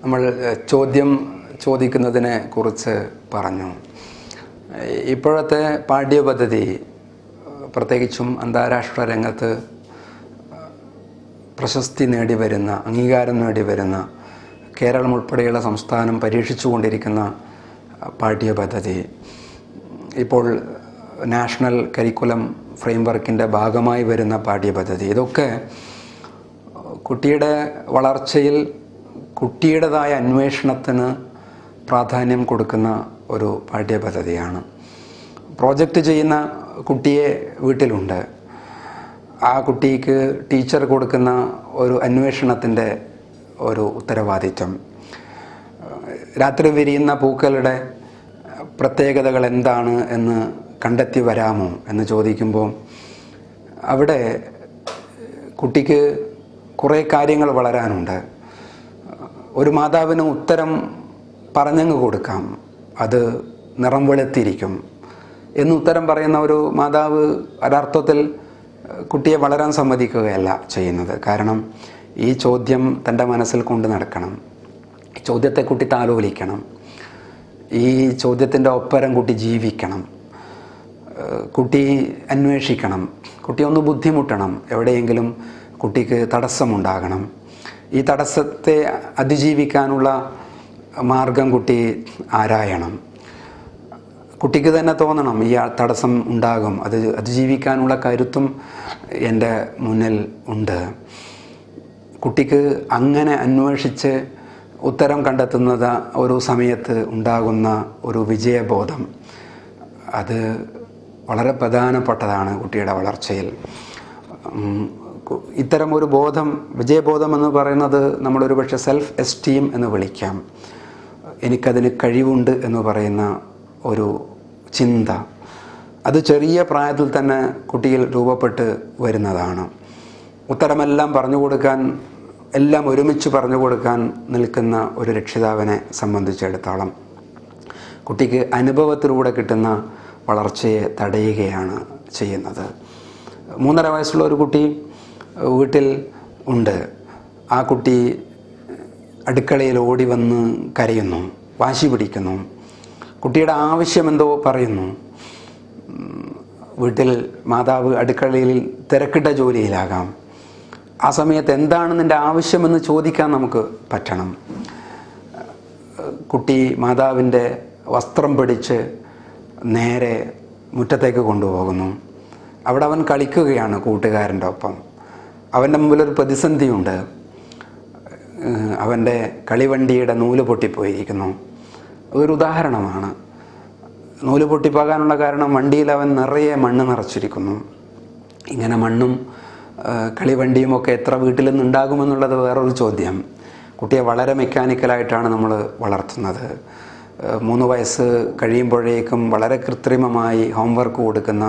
നമ്മൾ ചോദ്യം ചോദിക്കുന്നതിനെ കുറിച്ച് പറഞ്ഞു. ഇപ്പോഴത്തെ പാഠ്യപദ്ധതി പ്രത്യേകിച്ചും അന്താരാഷ്ട്ര രംഗത്ത് പ്രശസ്തി നേടിവരുന്ന, അംഗീകാരം നേടിവരുന്ന കേരളം ഉൾപ്പെടെയുള്ള സംസ്ഥാനം പരീക്ഷിച്ചുകൊണ്ടിരിക്കുന്ന പാഠ്യപദ്ധതി ഇപ്പോൾ നാഷണൽ കരിക്കുലം ഫ്രെയിംവർക്കിൻ്റെ ഭാഗമായി വരുന്ന പാഠ്യപദ്ധതി, ഇതൊക്കെ കുട്ടിയുടെ വളർച്ചയിൽ കുട്ടിയുടേതായ അന്വേഷണത്തിന് പ്രാധാന്യം കൊടുക്കുന്ന ഒരു പാഠ്യപദ്ധതിയാണ്. പ്രോജക്റ്റ് ചെയ്യുന്ന കുട്ടിയെ വീട്ടിലുണ്ട്. ആ കുട്ടിക്ക് ടീച്ചർ കൊടുക്കുന്ന ഒരു അന്വേഷണത്തിൻ്റെ ഒരു ഉത്തരവാദിത്വം. രാത്രി വിരിയുന്ന പൂക്കളുടെ പ്രത്യേകതകൾ എന്താണ് എന്ന് കണ്ടെത്തി വരാമോ എന്ന് ചോദിക്കുമ്പോൾ അവിടെ കുട്ടിക്ക് കുറേ കാര്യങ്ങൾ വളരാനുണ്ട്. ഒരു മാതാവിന് ഉത്തരം പറഞ്ഞങ്ങ് കൊടുക്കാം, അത് നിറം വെളുത്തിരിക്കും എന്ന് ഉത്തരം പറയുന്ന ഒരു മാതാവ് ഒരർത്ഥത്തിൽ കുട്ടിയെ വളരാൻ സമ്മതിക്കുകയല്ല ചെയ്യുന്നത്. കാരണം ഈ ചോദ്യം തൻ്റെ മനസ്സിൽ കൊണ്ട് നടക്കണം, ഈ ചോദ്യത്തെ കുട്ടി താലോലിക്കണം, ഈ ചോദ്യത്തിൻ്റെ ഒപ്പരം കുട്ടി ജീവിക്കണം, കുട്ടി അന്വേഷിക്കണം, കുട്ടി ഒന്ന് ബുദ്ധിമുട്ടണം, എവിടെയെങ്കിലും കുട്ടിക്ക് തടസ്സമുണ്ടാകണം. ഈ തടസ്സത്തെ അതിജീവിക്കാനുള്ള മാർഗം കുട്ടി ആരായണം. കുട്ടിക്ക് തന്നെ തോന്നണം ഈ തടസ്സം ഉണ്ടാകും, അത് അതിജീവിക്കാനുള്ള കരുത്തും എൻ്റെ മുന്നിൽ ഉണ്ട്. കുട്ടിക്ക് അങ്ങനെ അന്വേഷിച്ച് ഉത്തരം കണ്ടെത്തുന്നത് ഒരു സമയത്ത് ഉണ്ടാകുന്ന ഒരു വിജയബോധം, അത് വളരെ പ്രധാനപ്പെട്ടതാണ് കുട്ടിയുടെ വളർച്ചയിൽ. ഇത്തരം ഒരു ബോധം, വിജയബോധം എന്ന് പറയുന്നത് നമ്മളൊരു പക്ഷേ സെൽഫ് എസ്റ്റീം എന്ന് വിളിക്കാം. എനിക്കതിന് കഴിവുണ്ട് എന്ന് പറയുന്ന ഒരു ചിന്ത, അത് ചെറിയ പ്രായത്തിൽ തന്നെ കുട്ടിയിൽ രൂപപ്പെട്ട് വരുന്നതാണ്. ഉത്തരമെല്ലാം പറഞ്ഞു കൊടുക്കാൻ, എല്ലാം ഒരുമിച്ച് പറഞ്ഞു കൊടുക്കാൻ നിൽക്കുന്ന ഒരു രക്ഷിതാവിനെ സംബന്ധിച്ചിടത്തോളം കുട്ടിക്ക് അനുഭവത്തിലൂടെ കിട്ടുന്ന വളർച്ചയെ തടയുകയാണ് ചെയ്യുന്നത്. 3.5 വയസ്സുള്ള ഒരു കുട്ടി വീട്ടിൽ ഉണ്ട്. ആ കുട്ടി അടുക്കളയിൽ ഓടി വന്ന് കരയുന്നു, വാശി പിടിക്കുന്നു, കുട്ടിയുടെ ആവശ്യമെന്തോ പറയുന്നു. വീട്ടിൽ മാതാവ് അടുക്കളയിൽ തിരക്കിട്ട ജോലിയിലാകാം. ആ സമയത്ത് എന്താണ് നിൻ്റെ ആവശ്യമെന്ന് ചോദിക്കാൻ നമുക്ക് പറ്റണം. കുട്ടി മാതാവിൻ്റെ വസ്ത്രം പിടിച്ച് നേരെ മുറ്റത്തേക്ക് കൊണ്ടുപോകുന്നു. അവിടെ അവൻ കളിക്കുകയാണ് കൂട്ടുകാരൻ്റെ ഒപ്പം. അവൻ്റെ മുമ്പിലൊരു പ്രതിസന്ധിയുണ്ട്. അവൻ്റെ കളിവണ്ടിയുടെ നൂല് പൊട്ടിപ്പോയിരിക്കുന്നു. അതൊരു ഉദാഹരണമാണ്. നൂല് പൊട്ടിപ്പോകാനുള്ള കാരണം വണ്ടിയിൽ അവൻ നിറയെ മണ്ണ് നിറച്ചിരിക്കുന്നു. ഇങ്ങനെ മണ്ണും കളിവണ്ടിയുമൊക്കെ എത്ര വീട്ടിൽ നിന്നുണ്ടാകുമെന്നുള്ളത് വേറൊരു ചോദ്യം. കുട്ടിയെ വളരെ മെക്കാനിക്കലായിട്ടാണ് നമ്മൾ വളർത്തുന്നത്. 3 വയസ്സ് കഴിയുമ്പോഴേക്കും വളരെ കൃത്രിമമായി ഹോംവർക്ക് കൊടുക്കുന്ന,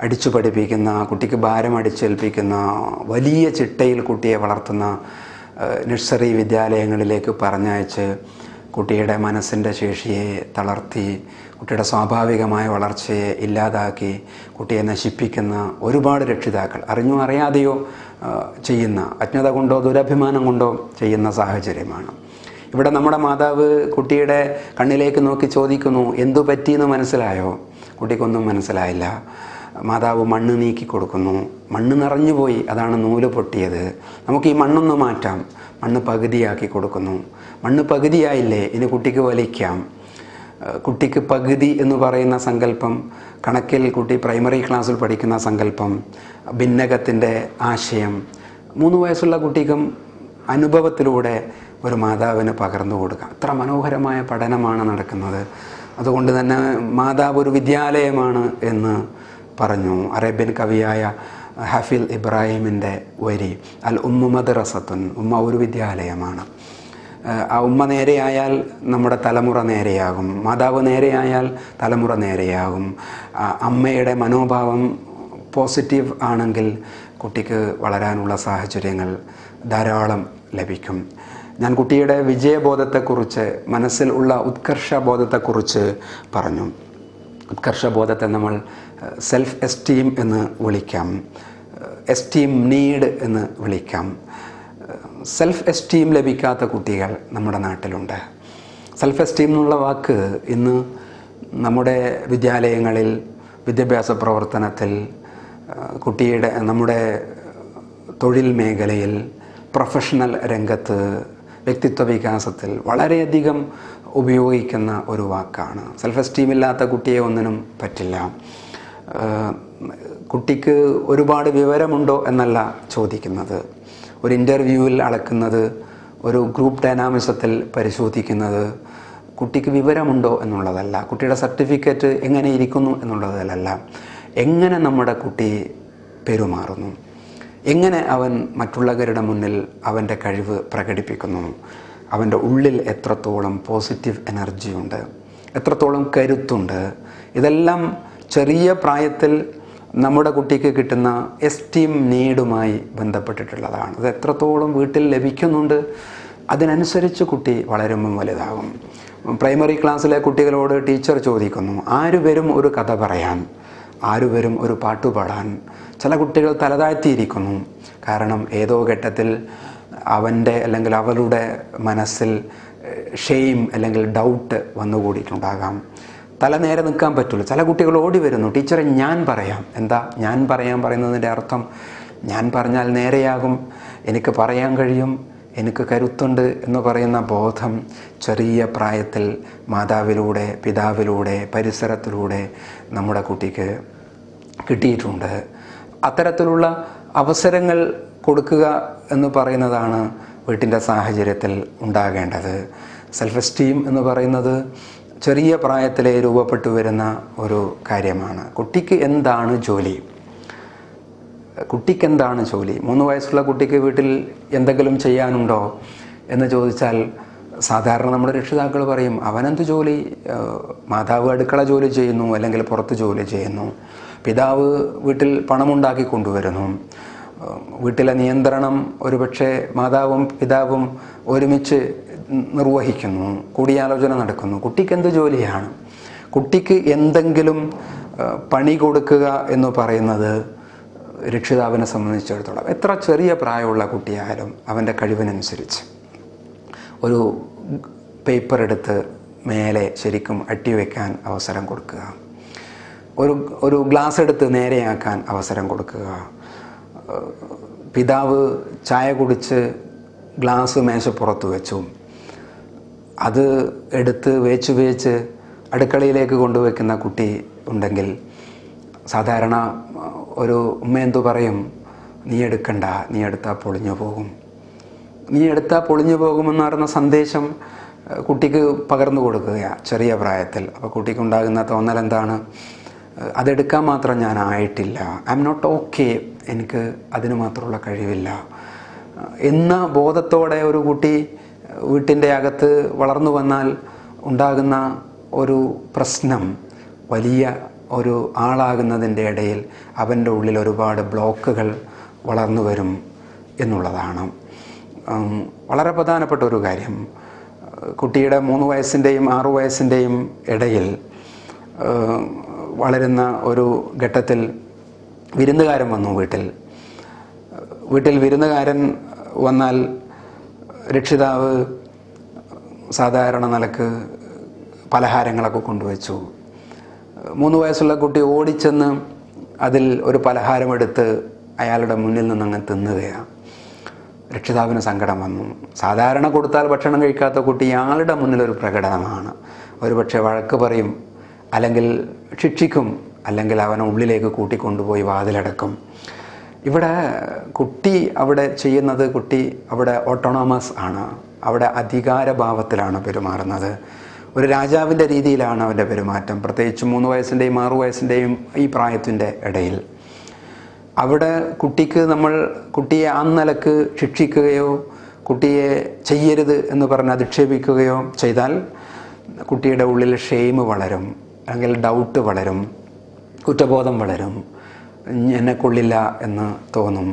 അടിച്ചു പഠിപ്പിക്കുന്ന, കുട്ടിക്ക് ഭാരം അടിച്ചേൽപ്പിക്കുന്ന, വലിയ ചിട്ടയിൽ കുട്ടിയെ വളർത്തുന്ന നഴ്സറി വിദ്യാലയങ്ങളിലേക്ക് പറഞ്ഞയച്ച് കുട്ടിയുടെ മനസ്സിൻ്റെ ശേഷിയെ തളർത്തി, കുട്ടിയുടെ സ്വാഭാവികമായ വളർച്ചയെ ഇല്ലാതാക്കി കുട്ടിയെ നശിപ്പിക്കുന്ന ഒരുപാട് രക്ഷിതാക്കൾ അറിഞ്ഞോ അറിയാതെയോ ചെയ്യുന്ന, അജ്ഞത കൊണ്ടോ ദുരഭിമാനം കൊണ്ടോ ചെയ്യുന്ന സാഹചര്യമാണ്. ഇവിടെ നമ്മുടെ മാതാവ് കുട്ടിയുടെ കണ്ണിലേക്ക് നോക്കി ചോദിക്കുന്നു, എന്തു പറ്റിയെന്ന് മനസ്സിലായോ? കുട്ടിക്കൊന്നും മനസ്സിലായില്ല. മാതാവ് മണ്ണ് നീക്കി കൊടുക്കുന്നു. മണ്ണ് നിറഞ്ഞുപോയി, അതാണ് നൂല് പൊട്ടിയത്. നമുക്ക് ഈ മണ്ണൊന്ന് മാറ്റാം. മണ്ണ് പകുതിയാക്കി കൊടുക്കുന്നു. മണ്ണ് പകുതിയായില്ലേ, ഇനി കുട്ടിക്ക് വലിക്കാം. കുട്ടിക്ക് പകുതി എന്ന് പറയുന്ന സങ്കല്പം, കണക്കിൽ കുട്ടി പ്രൈമറി ക്ലാസ്സിൽ പഠിക്കുന്ന സങ്കല്പം, ഭിന്നകത്തിൻ്റെ ആശയം 3 വയസ്സുള്ള കുട്ടിക്കും അനുഭവത്തിലൂടെ ഒരു മാതാവിന് പകർന്നു കൊടുക്കാം. അത്ര മനോഹരമായ പഠനമാണ് നടക്കുന്നത്. അതുകൊണ്ട് തന്നെ മാതാവ് ഒരു വിദ്യാലയമാണ് എന്ന് പറഞ്ഞു. അറേബ്യൻ കവിയായ ഹഫീൽ ഇബ്രാഹിമിൻ്റെ വരി, അൽ ഉമ്മ മദ്റസത്തുൻ, ഉമ്മ ഒരു വിദ്യാലയമാണ്. ആ ഉമ്മ നേരെയായാൽ നമ്മുടെ തലമുറ നേരെയാകും. മാതാവ് നേരെയായാൽ തലമുറ നേരെയാകും. അമ്മയുടെ മനോഭാവം പോസിറ്റീവ് ആണെങ്കിൽ കുട്ടിക്ക് വളരാനുള്ള സാഹചര്യങ്ങൾ ധാരാളം ലഭിക്കും. ഞാൻ കുട്ടിയുടെ വിജയബോധത്തെക്കുറിച്ച്, മനസ്സിൽ ഉള്ള ഉത്കർഷബോധത്തെക്കുറിച്ച് പറഞ്ഞു. ഉത്കർഷബോധത്തെ നമ്മൾ സെൽഫ് എസ്റ്റീം എന്ന് വിളിക്കാം, എസ്റ്റീം നീഡ് എന്ന് വിളിക്കാം. സെൽഫ് എസ്റ്റീം ലഭിക്കാത്ത കുട്ടികൾ നമ്മുടെ നാട്ടിലുണ്ട്. സെൽഫ് എസ്റ്റീം എന്നുള്ള വാക്ക് ഇന്ന് നമ്മുടെ വിദ്യാലയങ്ങളിൽ, വിദ്യാഭ്യാസ പ്രവർത്തനത്തിൽ, നമ്മുടെ തൊഴിൽ മേഖലയിൽ, പ്രൊഫഷണൽ രംഗത്ത്, വ്യക്തിത്വ വികാസത്തിൽ വളരെയധികം ഉപയോഗിക്കുന്ന ഒരു വാക്കാണ്. സെൽഫ് എസ്റ്റീം ഇല്ലാത്ത കുട്ടിയെ ഒന്നിനും പറ്റില്ല. കുട്ടിക്ക് ഒരുപാട് വിവരമുണ്ടോ എന്നല്ല ചോദിക്കുന്നത്. ഒരു ഇൻ്റർവ്യൂവിൽ അളക്കുന്നത്, ഒരു ഗ്രൂപ്പ് ഡൈനാമിസത്തിൽ പരിശോധിക്കുന്നത് കുട്ടിക്ക് വിവരമുണ്ടോ എന്നുള്ളതല്ല, കുട്ടിയുടെ സർട്ടിഫിക്കറ്റ് എങ്ങനെ ഇരിക്കുന്നു എന്നുള്ളതല്ല, എങ്ങനെ നമ്മുടെ കുട്ടി പെരുമാറുന്നു, എങ്ങനെ അവൻ മറ്റുള്ളവരുടെ മുന്നിൽ അവൻ്റെ കഴിവ് പ്രകടിപ്പിക്കുന്നു, അവൻ്റെ ഉള്ളിൽ എത്രത്തോളം പോസിറ്റീവ് എനർജിയുണ്ട്, എത്രത്തോളം കരുത്തുണ്ട്. ഇതെല്ലാം ചെറിയ പ്രായത്തിൽ നമ്മുടെ കുട്ടിക്ക് കിട്ടുന്ന എസ്റ്റീം നീഡുമായി ബന്ധപ്പെട്ടിട്ടുള്ളതാണ്. അത് എത്രത്തോളം വീട്ടിൽ ലഭിക്കുന്നുണ്ട്, അതിനനുസരിച്ച് കുട്ടി വളരുമ്പം വലുതാകും. പ്രൈമറി ക്ലാസ്സിലെ കുട്ടികളോട് ടീച്ചർ ചോദിക്കുന്നു, ആര് വരും ഒരു കഥ പറയാൻ, ആര് വരും ഒരു പാട്ട് പാടാൻ? ചില കുട്ടികൾ തലതാഴ്ത്തിയിരിക്കുന്നു. കാരണം ഏതോ ഘട്ടത്തിൽ അവൻ്റെ അല്ലെങ്കിൽ അവളുടെ മനസ്സിൽ ഷെയിം അല്ലെങ്കിൽ ഡൗട്ട് വന്നുകൂടിയിട്ടുണ്ടാകാം. തല നേരെ നിൽക്കാൻ പറ്റില്ല. ചില കുട്ടികൾ ഓടി വരുന്നു, ടീച്ചറെ ഞാൻ പറയാം. എന്താ ഞാൻ പറയാൻ പറയുന്നതിൻ്റെ അർത്ഥം? ഞാൻ പറഞ്ഞാൽ നേരെയാകും, എനിക്ക് പറയാൻ കഴിയും, എനിക്ക് കരുത്തുണ്ട് എന്ന് പറയുന്ന ബോധം ചെറിയ പ്രായത്തിൽ മാതാവിലൂടെ, പിതാവിലൂടെ, പരിസരത്തിലൂടെ നമ്മുടെ കുട്ടിക്ക് കിട്ടിയിട്ടുണ്ട്. അത്തരത്തിലുള്ള അവസരങ്ങൾ കൊടുക്കുക എന്ന് പറയുന്നതാണ് വീട്ടിൻ്റെ സാഹചര്യത്തിൽ ഉണ്ടാകേണ്ടത്. സെൽഫ് എസ്റ്റീം എന്ന് പറയുന്നത് ചെറിയ പ്രായത്തിലെ രൂപപ്പെട്ടു വരുന്ന ഒരു കാര്യമാണ്. കുട്ടിക്ക് എന്താണ് ജോലി? 3 വയസ്സുള്ള കുട്ടിക്ക് വീട്ടിൽ എന്തെങ്കിലും ചെയ്യാനുണ്ടോ എന്ന് ചോദിച്ചാൽ സാധാരണ നമ്മുടെ രക്ഷിതാക്കൾ പറയും, അവനെന്ത് ജോലി? മാതാവ് അടുക്കള ജോലി ചെയ്യുന്നു, അല്ലെങ്കിൽ പുറത്ത് ജോലി ചെയ്യുന്നു. പിതാവ് വീട്ടിൽ പണമുണ്ടാക്കി കൊണ്ടുവരുന്നു. വീട്ടിലെ നിയന്ത്രണം ഒരുപക്ഷെ മാതാവും പിതാവും ഒരുമിച്ച് നിർവഹിക്കുന്നു, കൂടിയാലോചന നടക്കുന്നു. കുട്ടിക്ക് എന്ത് ജോലിയാണ്? കുട്ടിക്ക് എന്തെങ്കിലും പണി കൊടുക്കുക എന്ന് പറയുന്നത് രക്ഷിതാവിനെ സംബന്ധിച്ചിടത്തോളം എത്ര ചെറിയ പ്രായമുള്ള കുട്ടിയായാലും അവൻ്റെ കഴിവിനനുസരിച്ച് ഒരു പേപ്പർ എടുത്ത് മേലെ ശരിക്കും അട്ടിവെക്കാൻ അവസരം കൊടുക്കുക, ഒരു ഗ്ലാസ് എടുത്ത് നേരെയാക്കാൻ അവസരം കൊടുക്കുക. പിതാവ് ചായ കുടിച്ച് ഗ്ലാസ് മേശപ്പുറത്ത് വെച്ചു, അത് എടുത്ത് വേച്ച് അടുക്കളയിലേക്ക് കൊണ്ടുവയ്ക്കുന്ന കുട്ടി ഉണ്ടെങ്കിൽ സാധാരണ ഒരു ഉമ്മ എന്തു പറയും? നീ എടുക്കണ്ട, നീ എടുത്താൽ പൊളിഞ്ഞു പോകുമെന്ന് പറയുന്ന സന്ദേശം കുട്ടിക്ക് പകർന്നു കൊടുക്കുകയാണ് ചെറിയ പ്രായത്തിൽ. അപ്പോൾ കുട്ടിക്കുണ്ടാകുന്ന തോന്നൽ എന്താണ്? അതെടുക്കാൻ മാത്രം ഞാൻ ആയിട്ടില്ല, ഐ എം നോട്ട് ഓക്കെ, എനിക്ക് അതിന് മാത്രമുള്ള കഴിവില്ല എന്ന ബോധത്തോടെ ഒരു കുട്ടി വീട്ടിൻ്റെ അകത്ത് വളർന്നു വന്നാൽ ഉണ്ടാകുന്ന ഒരു പ്രശ്നം, വലിയ ഒരു ആളാകുന്നതിൻ്റെ ഇടയിൽ അവൻ്റെ ഉള്ളിൽ ഒരുപാട് ബ്ലോക്കുകൾ വളർന്നു വരും എന്നുള്ളതാണ്. വളരെ പ്രധാനപ്പെട്ട ഒരു കാര്യം, കുട്ടിയുടെ 3 വയസ്സിൻ്റെയും 6 വയസ്സിൻ്റെയും ഇടയിൽ വളരുന്ന ഒരു ഘട്ടത്തിൽ വിരുന്നുകാരൻ വന്നു. വീട്ടിൽ വിരുന്നുകാരൻ വന്നാൽ രക്ഷിതാവ് സാധാരണ നിലക്ക് പലഹാരങ്ങളൊക്കെ കൊണ്ടുവച്ചു. 3 വയസ്സുള്ള കുട്ടി ഓടിച്ചെന്ന് അതിൽ ഒരു പലഹാരമെടുത്ത് അയാളുടെ മുന്നിൽ നിന്നങ്ങ് തിന്നുകയാണ്. രക്ഷിതാവിന് സങ്കടം വന്നു. സാധാരണ കൊടുത്താൽ ഭക്ഷണം കഴിക്കാത്ത കുട്ടി ആളുടെ മുന്നിലൊരു പ്രകടനമാണ്. ഒരുപക്ഷെ വഴക്ക് പറയും, അല്ലെങ്കിൽ ശിക്ഷിക്കും, അല്ലെങ്കിൽ അവനെ ഉള്ളിലേക്ക് കൂട്ടിക്കൊണ്ടുപോയി വാതിലടക്കും. ഇവിടെ കുട്ടി അവിടെ ചെയ്യുന്നത്, കുട്ടി അവിടെ ഓട്ടോണോമസ് ആണ്, അവിടെ അധികാരഭാവത്തിലാണ് പെരുമാറുന്നത്. ഒരു രാജാവിൻ്റെ രീതിയിലാണ് അവൻ്റെ പെരുമാറ്റം, പ്രത്യേകിച്ച് 3 വയസ്സിൻ്റെയും 6 വയസ്സിൻ്റെയും ഈ പ്രായത്തിൻ്റെ ഇടയിൽ. അവിടെ കുട്ടിയെ ആ നിലക്ക് ശിക്ഷിക്കുകയോ കുട്ടിയെ ചെയ്യരുത് എന്ന് പറഞ്ഞ് അധിക്ഷേപിക്കുകയോ ചെയ്താൽ കുട്ടിയുടെ ഉള്ളിൽ ഷെയിം വളരും, അല്ലെങ്കിൽ ഡൗട്ട് വളരും, കുറ്റബോധം വളരും. എന്നെ കൊള്ളില്ല എന്ന് തോന്നും,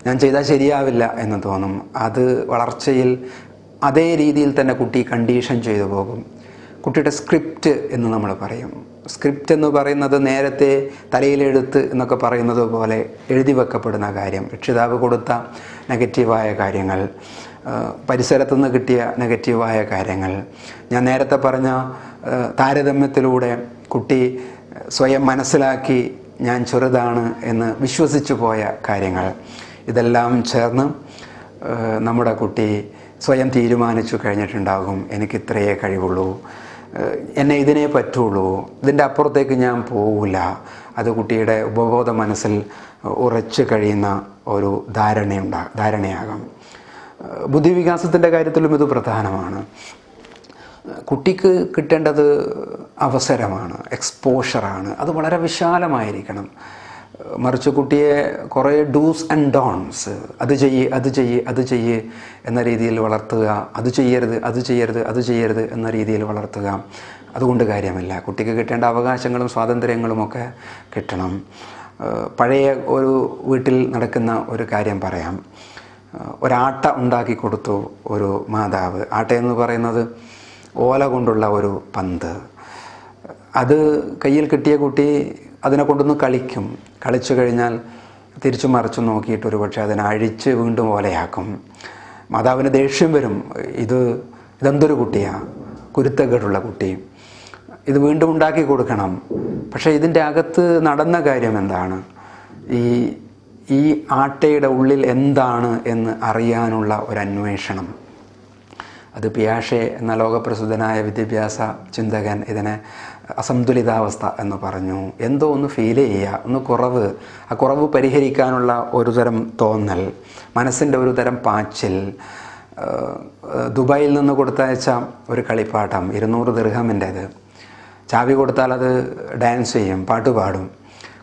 ഞാൻ ചെയ്താൽ ശരിയാവില്ല എന്ന് തോന്നും. അത് വളർച്ചയിൽ അതേ രീതിയിൽ തന്നെ കുട്ടി കണ്ടീഷൻ ചെയ്തു പോകും. കുട്ടിയുടെ സ്ക്രിപ്റ്റ് എന്ന് നമ്മൾ പറയും. സ്ക്രിപ്റ്റ് എന്ന് പറയുന്നത് നേരത്തെ തലയിലെഴുത്ത് എന്നൊക്കെ പറയുന്നത് പോലെ എഴുതി വെക്കപ്പെടുന്ന കാര്യം, രക്ഷിതാവ് കൊടുത്ത നെഗറ്റീവായ കാര്യങ്ങൾ, പരിസരത്തുനിന്ന് കിട്ടിയ നെഗറ്റീവായ കാര്യങ്ങൾ, ഞാൻ നേരത്തെ പറഞ്ഞ താരതമ്യത്തിലൂടെ കുട്ടി സ്വയം മനസ്സിലാക്കി ഞാൻ ചെറുതാണ് എന്ന് വിശ്വസിച്ചു പോയ കാര്യങ്ങൾ, ഇതെല്ലാം ചേർന്ന് നമ്മുടെ കുട്ടി സ്വയം തീരുമാനിച്ചു കഴിഞ്ഞിട്ടുണ്ടാകും, എനിക്കിത്രയേ കഴിവുള്ളൂ, എന്നെ ഇതിനേ പറ്റുള്ളൂ, ഇതിൻ്റെ അപ്പുറത്തേക്ക് ഞാൻ പോവില്ല. അത് കുട്ടിയുടെ ഉപബോധ മനസ്സിൽ ഉറച്ചു കഴിയുന്ന ഒരു ധാരണയാകാം. ബുദ്ധിവികാസത്തിൻ്റെ കാര്യത്തിലും ഇത് പ്രധാനമാണ്. കുട്ടിക്ക് കിട്ടേണ്ടത് അവസരമാണ്, എക്സ്പോഷറാണ്. അത് വളരെ വിശാലമായിരിക്കണം. മറിച്ച് കുട്ടിയെ കുറേ ഡൂസ് ആൻഡ് ഡോൺസ്, അത് ചെയ്യ് എന്ന രീതിയിൽ വളർത്തുക, അത് ചെയ്യരുത് എന്ന രീതിയിൽ വളർത്തുക, അതുകൊണ്ട് കാര്യമില്ല. കുട്ടിക്ക് കിട്ടേണ്ട അവകാശങ്ങളും സ്വാതന്ത്ര്യങ്ങളുമൊക്കെ കിട്ടണം. പഴയ ഒരു വീട്ടിൽ നടക്കുന്ന ഒരു കാര്യം പറയാം. ഒരാട്ട ഉണ്ടാക്കി കൊടുത്തു ഒരു മാതാവ്. ആട്ടയെന്ന് പറയുന്നത് ഓല കൊണ്ടുള്ള ഒരു പന്ത്. അത് കയ്യിൽ കിട്ടിയ കുട്ടി അതിനെ കൊണ്ടൊന്ന് കളിച്ചു കഴിഞ്ഞാൽ തിരിച്ചു മറിച്ചു നോക്കിയിട്ട് ഒരു പക്ഷേ അതിനെ അഴിച്ച് വീണ്ടും ഓലയാക്കും. മാതാവിന് ദേഷ്യം വരും. ഇതെന്തൊരു കുട്ടിയാണ്, കുരുത്തക്കേടുള്ള കുട്ടി, ഇത് വീണ്ടും ഉണ്ടാക്കി കൊടുക്കണം. പക്ഷേ ഇതിൻ്റെ അകത്ത് നടന്ന കാര്യം എന്താണ്? ഈ ആട്ടയുടെ ഉള്ളിൽ എന്താണ് എന്ന് അറിയാനുള്ള ഒരു അന്വേഷണം. അത് പിയാഷെ എന്ന ലോകപ്രസിദ്ധനായ വിദ്യാഭ്യാസ ചിന്തകൻ ഇതിനെ അസന്തുലിതാവസ്ഥ എന്ന് പറഞ്ഞു. എന്തോ ഒന്ന് ഫീൽ ചെയ്യുക, ഒന്ന് കുറവ്, ആ കുറവ് പരിഹരിക്കാനുള്ള ഒരു തരം തോന്നൽ, മനസ്സിൻ്റെ ഒരു തരം പാച്ചിൽ. ദുബായിൽ നിന്ന് കൊടുത്തയച്ച ഒരു കളിപ്പാട്ടം 200 ദിർഹമിൻ്റേത്. ചാവി കൊടുത്താൽ അത് ഡാൻസ് ചെയ്യും, പാട്ട് പാടും.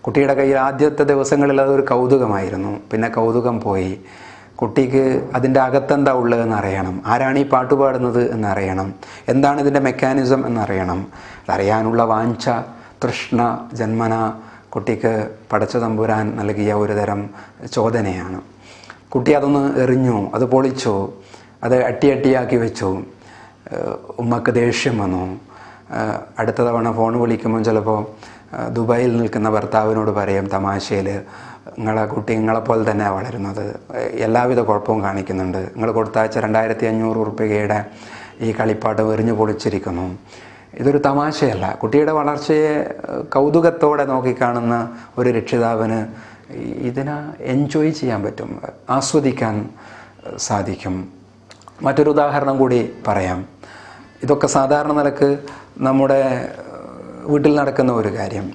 കുട്ടിയുടെ കയ്യിൽ ആദ്യത്തെ ദിവസങ്ങളിൽ അതൊരു കൗതുകമായിരുന്നു. പിന്നെ കൗതുകം പോയി. കുട്ടിക്ക് അതിൻ്റെ അകത്തെന്താ ഉള്ളതെന്ന് അറിയണം, ആരാണ് ഈ പാട്ട് പാടുന്നത് എന്നറിയണം, എന്താണ് ഇതിൻ്റെ മെക്കാനിസം എന്നറിയണം. അതറിയാനുള്ള വാഞ്ച, തൃഷ്ണ ജന്മന കുട്ടിക്ക് പടച്ച തമ്പുരാൻ നൽകിയ ഒരു തരം ചോദനയാണ്. കുട്ടി അതൊന്ന് എറിഞ്ഞു, അത് പൊളിച്ചു, അത് അട്ടിയാക്കി വെച്ചു. ഉമ്മക്ക് ദേഷ്യം വന്നു. അടുത്ത തവണ ഫോൺ വിളിക്കുമ്പോൾ ചിലപ്പോൾ ദുബായിൽ നിൽക്കുന്ന ഭർത്താവിനോട് പറയും തമാശയിൽ, നിങ്ങളെ കുട്ടി നിങ്ങളെപ്പോലെ തന്നെയാണ് വളരുന്നത്, എല്ലാവിധ കുഴപ്പവും കാണിക്കുന്നുണ്ട്, നിങ്ങൾ കൊടുത്തയച്ച 2500 റുപ്യയുടെ ഈ കളിപ്പാട്ടം എറിഞ്ഞു പൊളിച്ചിരിക്കുന്നു. ഇതൊരു തമാശയല്ല. കുട്ടിയുടെ വളർച്ചയെ കൗതുകത്തോടെ നോക്കിക്കാണുന്ന ഒരു രക്ഷിതാവിന് ഇതിനെ എൻജോയ് ചെയ്യാൻ പറ്റും, ആസ്വദിക്കാൻ സാധിക്കും. മറ്റൊരു ഉദാഹരണം കൂടി പറയാം. ഇതൊക്കെ സാധാരണ നിലക്ക് നമ്മുടെ വീട്ടിൽ നടക്കുന്ന ഒരു കാര്യം.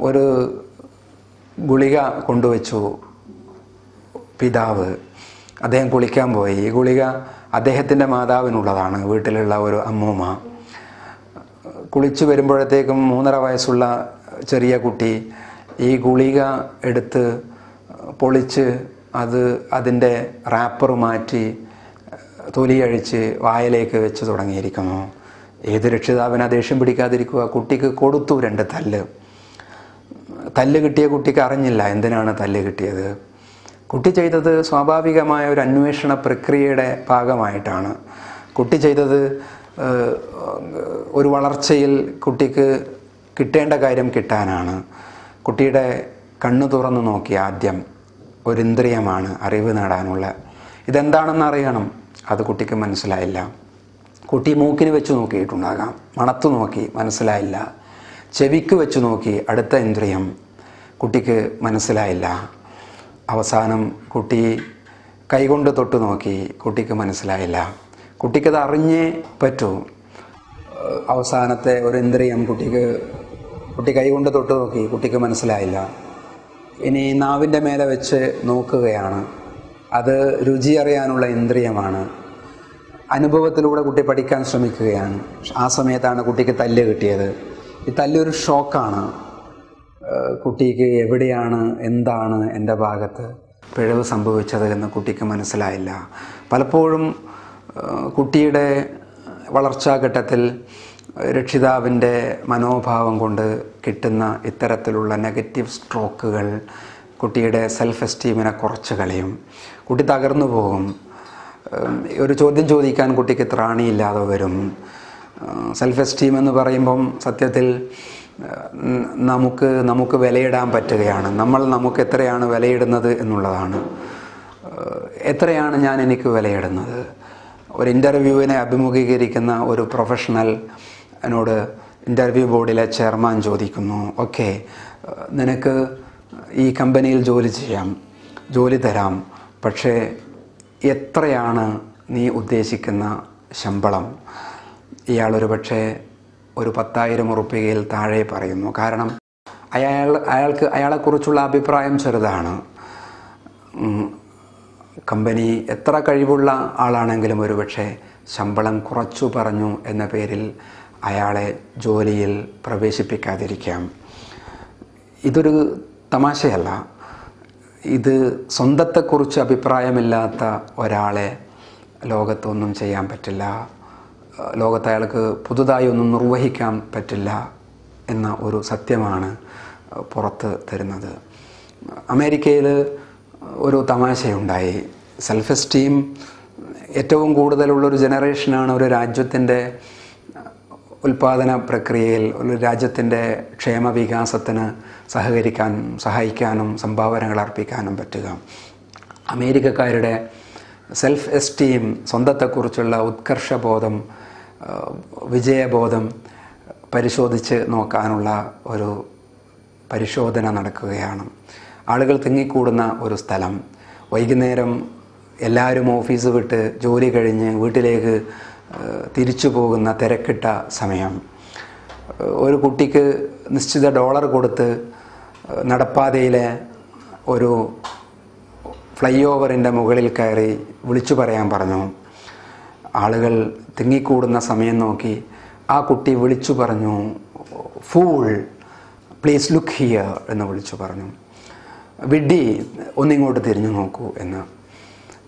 ഒരു ഗുളിക കൊണ്ടുവച്ചു പിതാവ്. അദ്ദേഹം കുളിക്കാൻ പോയി. ഈ ഗുളിക അദ്ദേഹത്തിൻ്റെ മാതാവിനുള്ളതാണ്, വീട്ടിലുള്ള ഒരു അമ്മൂമ്മ. കുളിച്ചു വരുമ്പോഴത്തേക്കും 3.5 വയസ്സുള്ള ചെറിയ കുട്ടി ഈ ഗുളിക എടുത്ത് പൊളിച്ച് അതിൻ്റെ റാപ്പർ മാറ്റി തൊലിയഴിച്ച് വായിലേക്ക് വെച്ച് തുടങ്ങിയിരിക്കുന്നു. ഏത് രക്ഷിതാവിനെ ദേഷ്യം പിടിക്കാതിരിക്കുക? കുട്ടിക്ക് കൊടുത്തു 2 തല്ല്. തല്ല് കിട്ടിയ കുട്ടിക്ക് അറിഞ്ഞില്ല എന്തിനാണ് തല്ല് കിട്ടിയത്. കുട്ടി ചെയ്തത് സ്വാഭാവികമായ ഒരു അന്വേഷണ പ്രക്രിയയുടെ ഭാഗമായിട്ടാണ്. കുട്ടി ചെയ്തത് ഒരു വളർച്ചയിൽ കുട്ടിക്ക് കിട്ടേണ്ട കാര്യം കിട്ടാനാണ്. കുട്ടിയുടെ കണ്ണു തുറന്നു നോക്കി ആദ്യം ഒരു ഇന്ദ്രിയമാണ് അറിവ് നേടാനുള്ള. ഇതെന്താണെന്ന് അറിയണം. അത് കുട്ടിക്ക് മനസ്സിലായില്ല. കുട്ടി മൂക്കിന് വെച്ച് നോക്കിയിട്ടുണ്ടാകാം, മണത്തു നോക്കി, മനസ്സിലായില്ല. ചെവിക്ക് വെച്ച് നോക്കി, അടുത്ത ഇന്ദ്രിയം, കുട്ടിക്ക് മനസ്സിലായില്ല. അവസാനം കുട്ടി കൈകൊണ്ട് തൊട്ട് നോക്കി, കുട്ടിക്ക് മനസ്സിലായില്ല. കുട്ടിക്കത് അറിഞ്ഞേ പറ്റൂ. അവസാനത്തെ ഒരു ഇന്ദ്രിയം കുട്ടി കൈകൊണ്ട് തൊട്ട് നോക്കി, കുട്ടിക്ക് മനസ്സിലായില്ല. ഇനി നാവിൻ്റെ മേലെ വെച്ച് നോക്കുകയാണ്. അത് രുചി അറിയാനുള്ള ഇന്ദ്രിയമാണ്. അനുഭവത്തിലൂടെ കുട്ടി പഠിക്കാൻ ശ്രമിക്കുകയാണ്. ആ സമയത്താണ് കുട്ടിക്ക് തല്ല് കിട്ടിയത്. ഈ തല്ലൊരു ഷോക്കാണ്. കുട്ടിക്ക് എവിടെയാണ്, എന്താണ് എൻ്റെ ഭാഗത്ത് പിഴവ് സംഭവിച്ചത് എന്ന് കുട്ടിക്ക് മനസ്സിലായില്ല. പലപ്പോഴും കുട്ടിയുടെ വളർച്ചാഘട്ടത്തിൽ രക്ഷിതാവിൻ്റെ മനോഭാവം കൊണ്ട് കിട്ടുന്ന ഇത്തരത്തിലുള്ള നെഗറ്റീവ് സ്ട്രോക്കുകൾ കുട്ടിയുടെ സെൽഫ് എസ്റ്റീമിനെ കുറച്ച് കളയും. കുട്ടി തകർന്നു പോകും. ഒരു ചോദ്യം ചോദിക്കാൻ കുട്ടിക്ക് ത്രാണിയില്ലാതെ വരും. സെൽഫ് എസ്റ്റീം എന്ന് പറയുമ്പം സത്യത്തിൽ നമുക്ക് വിലയിടാൻ പറ്റുകയാണ്. നമുക്ക് എത്രയാണ് വിലയിടുന്നത് എന്നുള്ളതാണ്. എത്രയാണ് എനിക്ക് വിലയിടുന്നത്? ഒരു ഇൻ്റർവ്യൂവിനെ അഭിമുഖീകരിക്കുന്ന ഒരു പ്രൊഫഷണലിനോട് ഇൻ്റർവ്യൂ ബോർഡിലെ ചെയർമാൻ ചോദിക്കുന്നു, ഓക്കെ, നിനക്ക് ഈ കമ്പനിയിൽ ജോലി ചെയ്യാം, ജോലി തരാം, പക്ഷേ എത്രയാണ് നീ ഉദ്ദേശിക്കുന്ന ശമ്പളം? ഇയാളൊരു പക്ഷേ ഒരു 10,000 ഉറുപ്പികയിൽ താഴെ പറയുന്നു. കാരണം അയാളെക്കുറിച്ചുള്ള അഭിപ്രായം ചെറുതാണ്. കമ്പനി എത്ര കഴിവുള്ള ആളാണെങ്കിലും ഒരു പക്ഷേ ശമ്പളം കുറച്ചു പറഞ്ഞു എന്ന പേരിൽ അയാളെ ജോലിയിൽ പ്രവേശിപ്പിക്കാതിരിക്കാം. ഇതൊരു തമാശയല്ല. ഇത് സ്വന്തത്തെക്കുറിച്ച് അഭിപ്രായമില്ലാത്ത ഒരാളെ ലോകത്തൊന്നും ചെയ്യാൻ പറ്റില്ല, ലോകത്ത് അയാൾക്ക് പുതുതായി ഒന്നും നിർവഹിക്കാൻ പറ്റില്ല എന്ന ഒരു സത്യമാണ് പുറത്ത് തരുന്നത്. അമേരിക്കയിൽ ഒരു തമാശയുണ്ടായി. സെൽഫ് എസ്റ്റീം ഏറ്റവും കൂടുതലുള്ളൊരു ജനറേഷനാണ് ഒരു രാജ്യത്തിൻ്റെ ഉൽപ്പാദന പ്രക്രിയയിൽ, ഒരു രാജ്യത്തിൻ്റെ ക്ഷേമവികാസത്തിന് സഹായിക്കാനും സംഭാവനകൾ അർപ്പിക്കാനും പറ്റുക. അമേരിക്കക്കാരുടെ സെൽഫ് എസ്റ്റീം, സ്വന്തത്തെക്കുറിച്ചുള്ള ഉത്കർഷബോധം, വിജയബോധം പരിശോധിച്ച് നോക്കാനുള്ള ഒരു പരിശോധന നടക്കുകയാണ്. ആളുകൾ തിങ്ങിക്കൂടുന്ന ഒരു സ്ഥലം, വൈകുന്നേരം എല്ലാവരും ഓഫീസ് വിട്ട് ജോലി കഴിഞ്ഞ് വീട്ടിലേക്ക് തിരിച്ചു പോകുന്ന തിരക്കിട്ട സമയം. ഒരു കുട്ടിക്ക് നിശ്ചിത $, കൊടുത്ത് നടപ്പാതയിലെ ഒരു ഫ്ലൈ ഓവറിൻ്റെ മുകളിൽ കയറി വിളിച്ചു പറയാൻ പറഞ്ഞു. ആളുകൾ തിങ്ങിക്കൂടുന്ന സമയം നോക്കി ആ കുട്ടി വിളിച്ചു പറഞ്ഞു, ഫൂൾ, പ്ലീസ് ലുക്ക് ഹിയർ എന്ന് വിളിച്ചു പറഞ്ഞു. വിഡ്ഢി, ഒന്നിങ്ങോട്ട് തിരിഞ്ഞു നോക്കൂ എന്ന്.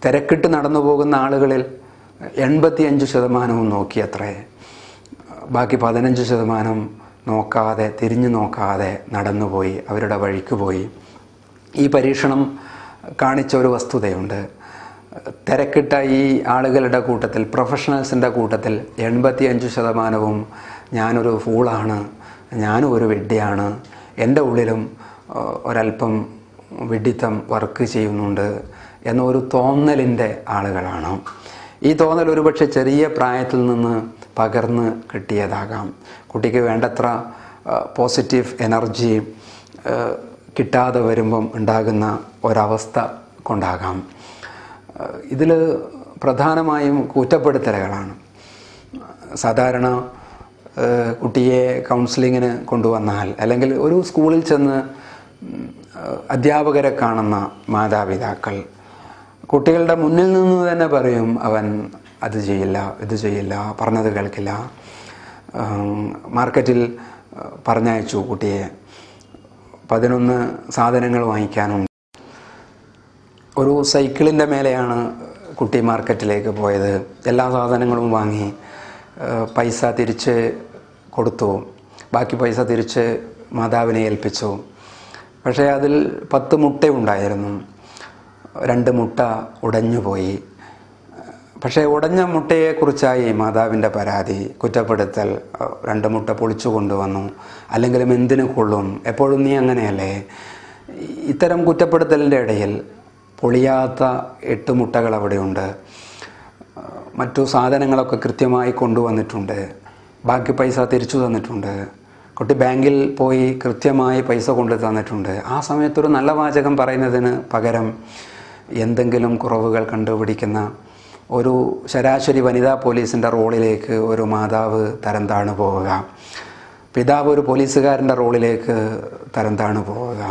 തിരക്കിട്ട് നടന്നു പോകുന്ന ആളുകളിൽ 85% നോക്കിയത്രേ. ബാക്കി 15% നോക്കാതെ, തിരിഞ്ഞു നോക്കാതെ നടന്നുപോയി, അവരുടെ വഴിക്ക് പോയി. ഈ പരീക്ഷണം കാണിച്ച ഒരു വസ്തുതയുണ്ട്. തിരക്കിട്ട ഈ ആളുകളുടെ കൂട്ടത്തിൽ, പ്രൊഫഷണൽസിൻ്റെ കൂട്ടത്തിൽ 85% ഞാനൊരു ഫൂളാണ്, ഞാനും ഒരു വിഡ്ഢിയാണ്, എൻ്റെ ഉള്ളിലും ഒരല്പം വിഡ്ഢിത്തം വർക്ക് ചെയ്യുന്നുണ്ട് എന്നൊരു തോന്നലിൻ്റെ ആളുകളാണ്. ഈ തോന്നൽ ഒരുപക്ഷെ ചെറിയ പ്രായത്തിൽ നിന്ന് പകർന്ന് കിട്ടിയതാകാം. കുട്ടിക്ക് വേണ്ടത്ര പോസിറ്റീവ് എനർജി കിട്ടാതെ വരുമ്പം ഉണ്ടാകുന്ന ഒരവസ്ഥ കൊണ്ടാകാം. ഇതിൽ പ്രധാനമായും കുറ്റപ്പെടുത്തലുകളാണ്. സാധാരണ കുട്ടിയെ കൗൺസിലിങ്ങിന് കൊണ്ടുവന്നാൽ, അല്ലെങ്കിൽ ഒരു സ്കൂളിൽ ചെന്ന് അധ്യാപകരെ കാണുന്ന മാതാപിതാക്കൾ കുട്ടികളുടെ മുന്നിൽ നിന്ന് തന്നെ പറയും, അവൻ അത് ചെയ്യില്ല, ഇത് ചെയ്യില്ല, പറഞ്ഞത് കേൾക്കില്ല. മാർക്കറ്റിൽ പറഞ്ഞയച്ചു കുട്ടിയെ, 11 സാധനങ്ങൾ വാങ്ങിക്കാനുണ്ട്. ഒരു സൈക്കിളിൻ്റെ മേലെയാണ് കുട്ടി മാർക്കറ്റിലേക്ക് പോയത്. എല്ലാ സാധനങ്ങളും വാങ്ങി, പൈസ തിരിച്ച് കൊടുത്തു, ബാക്കി പൈസ തിരിച്ച് മാതാവിനെ ഏൽപ്പിച്ചു. പക്ഷേ അതിൽ 10 മുട്ടയുണ്ടായിരുന്നു. 2 മുട്ട ഉടഞ്ഞുപോയി. പക്ഷേ ഉടഞ്ഞ മുട്ടയെക്കുറിച്ചായി മാതാവിൻ്റെ പരാതി, കുറ്റപ്പെടുത്തൽ. 2 മുട്ട പൊളിച്ചു കൊണ്ടുവന്നു, അല്ലെങ്കിലും എന്തിനു കൊള്ളും, എപ്പോഴും നീ അങ്ങനെയല്ലേ. ഇത്തരം കുറ്റപ്പെടുത്തലിൻ്റെ ഇടയിൽ പൊളിയാത്ത 8 മുട്ടകൾ അവിടെയുണ്ട്. മറ്റു സാധനങ്ങളൊക്കെ കൃത്യമായി കൊണ്ടുവന്നിട്ടുണ്ട്, ബാക്കി പൈസ തിരിച്ചു തന്നിട്ടുണ്ട്. കുട്ടി ബാങ്കിൽ പോയി കൃത്യമായി പൈസ കൊണ്ടു തന്നിട്ടുണ്ട്. ആ സമയത്തൊരു നല്ല വാചകം പറയുന്നതിന് പകരം എന്തെങ്കിലും കുറവുകൾ കണ്ടുപിടിക്കുന്ന ഒരു ശരാശരി വനിതാ പോലീസിൻ്റെ റോളിലേക്ക് ഒരു മാതാവ് തരം താണു പോവുക, പിതാവ് ഒരു പോലീസുകാരൻ്റെ റോളിലേക്ക് തരം താണു പോവുക.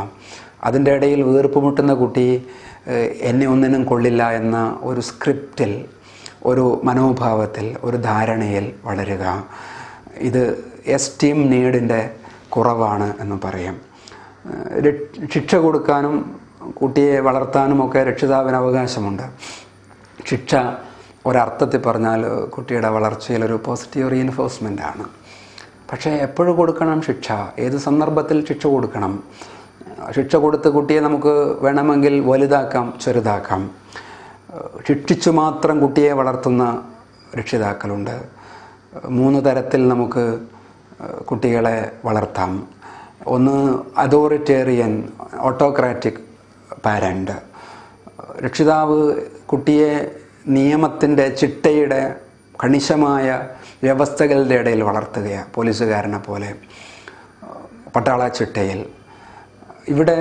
അതിൻ്റെ ഇടയിൽ വീർപ്പുമുട്ടുന്ന കുട്ടി എന്നെ ഒന്നിനും കൊള്ളില്ല എന്ന ഒരു സ്ക്രിപ്റ്റിൽ, ഒരു മനോഭാവത്തിൽ, ഒരു ധാരണയിൽ വളരുക. ഇത് എസ്റ്റീം നീഡിൻ്റെ കുറവാണ് എന്ന് പറയാം. ശിക്ഷ കൊടുക്കാനും കുട്ടിയെ വളർത്താനുമൊക്കെ രക്ഷിതാവിന് അവകാശമുണ്ട്. ശിക്ഷ ഒരർത്ഥത്തിൽ പറഞ്ഞാൽ കുട്ടിയുടെ വളർച്ചയിലൊരു പോസിറ്റീവ് റീഇൻഫോഴ്സ്മെൻ്റ് ആണ്. പക്ഷേ എപ്പോഴും കൊടുക്കണം ശിക്ഷ? ഏത് സന്ദർഭത്തിൽ ശിക്ഷ കൊടുക്കണം? ശിക്ഷ കൊടുത്ത് കുട്ടിയെ നമുക്ക് വേണമെങ്കിൽ വലുതാക്കാം, ചെറുതാക്കാം. ശിക്ഷിച്ചു മാത്രം കുട്ടിയെ വളർത്തുന്ന രക്ഷിതാക്കളുണ്ട്. 3 തരത്തിൽ നമുക്ക് കുട്ടികളെ വളർത്താം. ഒന്ന്, അതോറിറ്റേറിയൻ, ഓട്ടോക്രാറ്റിക് പാരൻ്റ്. രക്ഷിതാവ് കുട്ടിയെ നിയമത്തിൻ്റെ ചിട്ടയുടെ കണിശമായ വ്യവസ്ഥകളുടെ ഇടയിൽ വളർത്തുകയാണ്, പോലീസുകാരനെ പോലെ പട്ടാള ചിട്ടയിൽ. ഇവിടെ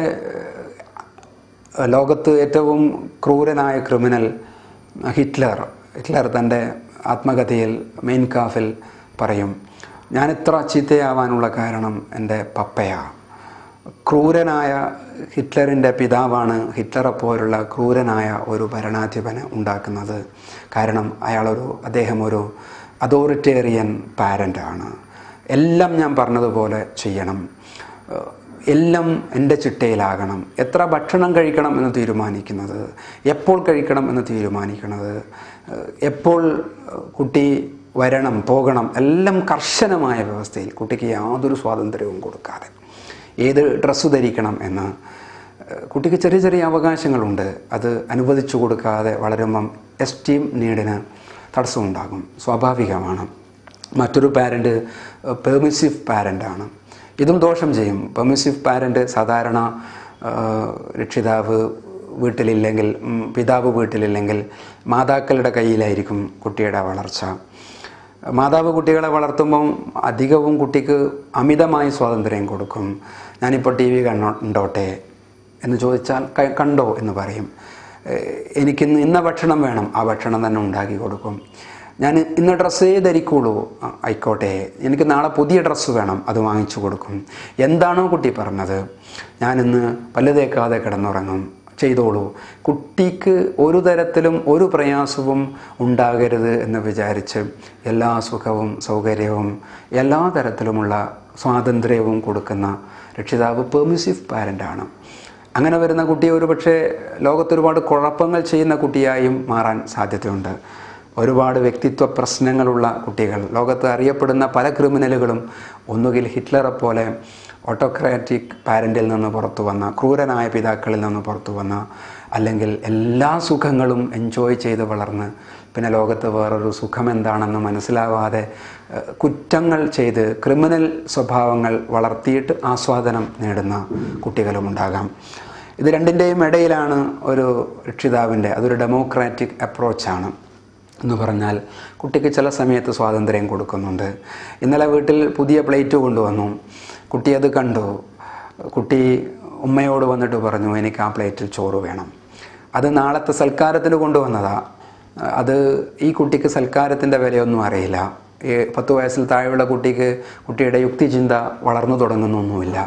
ലോകത്ത് ഏറ്റവും ക്രൂരനായ ക്രിമിനൽ ഹിറ്റ്ലർ തൻ്റെ ആത്മകഥയിൽ മെയിൻ കാഫിൽ പറയും, ഞാനിത്ര ചീത്തയാവാനുള്ള കാരണം എൻ്റെ പപ്പയാണ്. ക്രൂരനായ ഹിറ്റ്ലറിൻ്റെ പിതാവാണ് ഹിറ്റ്ലറെ പോലുള്ള ക്രൂരനായ ഒരു ഭരണാധിപനെ ഉണ്ടാക്കുന്നത്. കാരണം അദ്ദേഹം ഒരു അതോറിറ്റേറിയൻ പാരൻ്റാണ്. എല്ലാം ഞാൻ പറഞ്ഞതുപോലെ ചെയ്യണം, എല്ലാം എൻ്റെ ചിട്ടയിലാകണം, എത്ര ഭക്ഷണം കഴിക്കണം എന്ന് തീരുമാനിക്കുന്നത്, എപ്പോൾ കഴിക്കണം എന്ന് തീരുമാനിക്കുന്നത്, എപ്പോൾ കുട്ടി വരണം പോകണം, എല്ലാം കർശനമായ വ്യവസ്ഥയിൽ, കുട്ടിക്ക് യാതൊരു സ്വാതന്ത്ര്യവും കൊടുക്കാതെ. ഏത് ഡ്രസ്സ് ധരിക്കണം എന്ന് കുട്ടിക്ക് ചെറിയ ചെറിയ അവകാശങ്ങളുണ്ട്, അത് അനുവദിച്ചു കൊടുക്കാതെ വളരുമ്പം എസ്റ്റീം നീഡിന് തടസ്സമുണ്ടാകും, സ്വാഭാവികമാണ്. മറ്റൊരു പാരൻ്റ് പെർമിസീവ് പാരൻ്റാണ്. ഇതും ദോഷം ചെയ്യും. പെർമിസീവ് പാരൻ്റ് സാധാരണ രക്ഷിതാവ് വീട്ടിലില്ലെങ്കിൽ, പിതാവ് വീട്ടിലില്ലെങ്കിൽ മാതാക്കളുടെ കയ്യിലായിരിക്കും കുട്ടിയുടെ വളർച്ച. മാതാവ് കുട്ടികളെ വളർത്തുമ്പം അധികവും കുട്ടിക്ക് അമിതമായി സ്വാതന്ത്ര്യം കൊടുക്കും. ഞാനിപ്പോൾ TV കണ്ടോട്ടെ എന്ന് ചോദിച്ചാൽ കണ്ടോ എന്ന് പറയും. എനിക്കിന്ന് ഇന്ന ഭക്ഷണം വേണം, ആ ഭക്ഷണം തന്നെ ഉണ്ടാക്കി കൊടുക്കും. ഞാൻ ഇന്ന ഡ്രസ്സേ ധരിക്കുള്ളൂ, ആയിക്കോട്ടെ. എനിക്ക് നാളെ പുതിയ ഡ്രസ്സ് വേണം, അത് വാങ്ങിച്ചു കൊടുക്കും. എന്താണോ കുട്ടി പറഞ്ഞത്, ഞാനിന്ന് പല്ല് തേക്കാതെ കിടന്നുറങ്ങും, ചെയ്തോളൂ. കുട്ടിക്ക് ഒരു തരത്തിലും ഒരു പ്രയാസവും ഉണ്ടാകരുത് എന്ന് വിചാരിച്ച് എല്ലാ സുഖവും സൗകര്യവും എല്ലാ തരത്തിലുമുള്ള സ്വാതന്ത്ര്യവും കൊടുക്കുന്ന രക്ഷിതാവ് പെർമിസീവ് പാരൻ്റാണ്. അങ്ങനെ വരുന്ന കുട്ടിയെ ഒരുപക്ഷെ ലോകത്തൊരുപാട് കുഴപ്പങ്ങൾ ചെയ്യുന്ന കുട്ടിയായും മാറാൻ സാധ്യതയുണ്ട്. ഒരുപാട് വ്യക്തിത്വ പ്രശ്നങ്ങളുള്ള കുട്ടികൾ, ലോകത്ത് അറിയപ്പെടുന്ന പല ക്രിമിനലുകളും ഒന്നുകിൽ ഹിറ്റ്ലറെ പോലെ ഓട്ടോക്രാറ്റിക് പാരൻ്റിൽ നിന്ന് പുറത്തു വന്ന, ക്രൂരനായ പിതാക്കളിൽ നിന്ന് പുറത്തു വന്ന, അല്ലെങ്കിൽ എല്ലാ സുഖങ്ങളും എൻജോയ് ചെയ്ത് വളർന്ന് പിന്നെ ലോകത്ത് വേറൊരു സുഖം എന്താണെന്ന് മനസ്സിലാവാതെ കുറ്റങ്ങൾ ചെയ്ത് ക്രിമിനൽ സ്വഭാവങ്ങൾ വളർത്തിയിട്ട് ആസ്വാദനം നേടുന്ന കുട്ടികളുമുണ്ടാകാം. ഇത് രണ്ടിൻ്റെയും ഇടയിലാണ് ഒരു രക്ഷിതാവിൻ്റെ, അതൊരു ഡെമോക്രാറ്റിക് അപ്രോച്ചാണ്. എന്ന് പറഞ്ഞാൽ കുട്ടിക്ക് ചില സമയത്ത് സ്വാതന്ത്ര്യം കൊടുക്കുന്നുണ്ട്. ഇന്നലെ വീട്ടിൽ പുതിയ പ്ലേറ്റ് കൊണ്ടുവന്നു, കുട്ടി അത് കണ്ടു. കുട്ടി ഉമ്മയോട് വന്നിട്ട് പറഞ്ഞു, എനിക്ക് ആ പ്ലേറ്റിൽ ചോറ് വേണം. അത് നാളത്തെ സൽക്കാരത്തിന് കൊണ്ടുവന്നതാണ്. അത് ഈ കുട്ടിക്ക് സൽക്കാരത്തിൻ്റെ വിലയൊന്നും അറിയില്ല. 10 വയസ്സിൽ താഴെയുള്ള കുട്ടിയുടെ യുക്തിചിന്ത വളർന്നു തുടങ്ങുന്നൊന്നുമില്ല.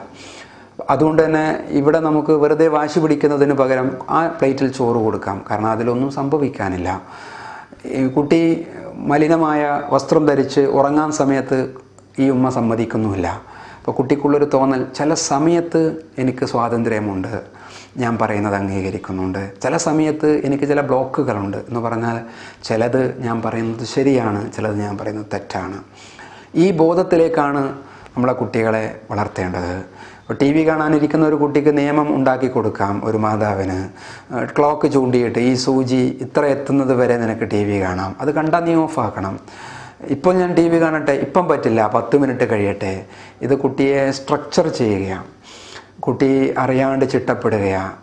അതുകൊണ്ട് തന്നെ ഇവിടെ നമുക്ക് വെറുതെ വാശി പിടിക്കുന്നതിന് പകരം ആ പ്ലേറ്റിൽ ചോറ് കൊടുക്കാം, കാരണം അതിലൊന്നും സംഭവിക്കാനില്ല. കുട്ടി മലിനമായ വസ്ത്രം ധരിച്ച് ഉറങ്ങാൻ സമയത്ത് ഈ ഉമ്മ സമ്മതിക്കുന്നുമില്ല. അപ്പോൾ കുട്ടിക്കുള്ളൊരു തോന്നൽ, ചില സമയത്ത് എനിക്ക് സ്വാതന്ത്ര്യമുണ്ട്, ഞാൻ പറയുന്നത് അംഗീകരിക്കുന്നുണ്ട്, ചില സമയത്ത് എനിക്ക് ചില ബ്ലോക്കുകളുണ്ട് എന്ന് പറഞ്ഞാൽ ചിലത് ഞാൻ പറയുന്നത് ശരിയാണ്, ചിലത് ഞാൻ പറയുന്നത് തെറ്റാണ്. ഈ ബോധത്തിലേക്കാണ് നമ്മളെ കുട്ടികളെ വളർത്തേണ്ടത്. TV കാണാനിരിക്കുന്ന ഒരു കുട്ടിക്ക് നിയമം ഉണ്ടാക്കി കൊടുക്കാം. ഒരു മാതാവിന് ക്ലോക്ക് ചൂണ്ടിയിട്ട് ഈ സൂചി ഇത്ര എത്തുന്നത് വരെ നിനക്ക് TV കാണാം, അത് കണ്ടാൽ നീ ഓഫാക്കണം. ഇപ്പോൾ ഞാൻ TV കാണട്ടെ, ഇപ്പം പറ്റില്ല, 10 മിനിറ്റ് കഴിയട്ടെ. ഇത് കുട്ടിയെ സ്ട്രക്ചർ ചെയ്യുകയാണ്, കുട്ടി അറിയാണ്ട് ചിട്ടപ്പെടുകയാണ്.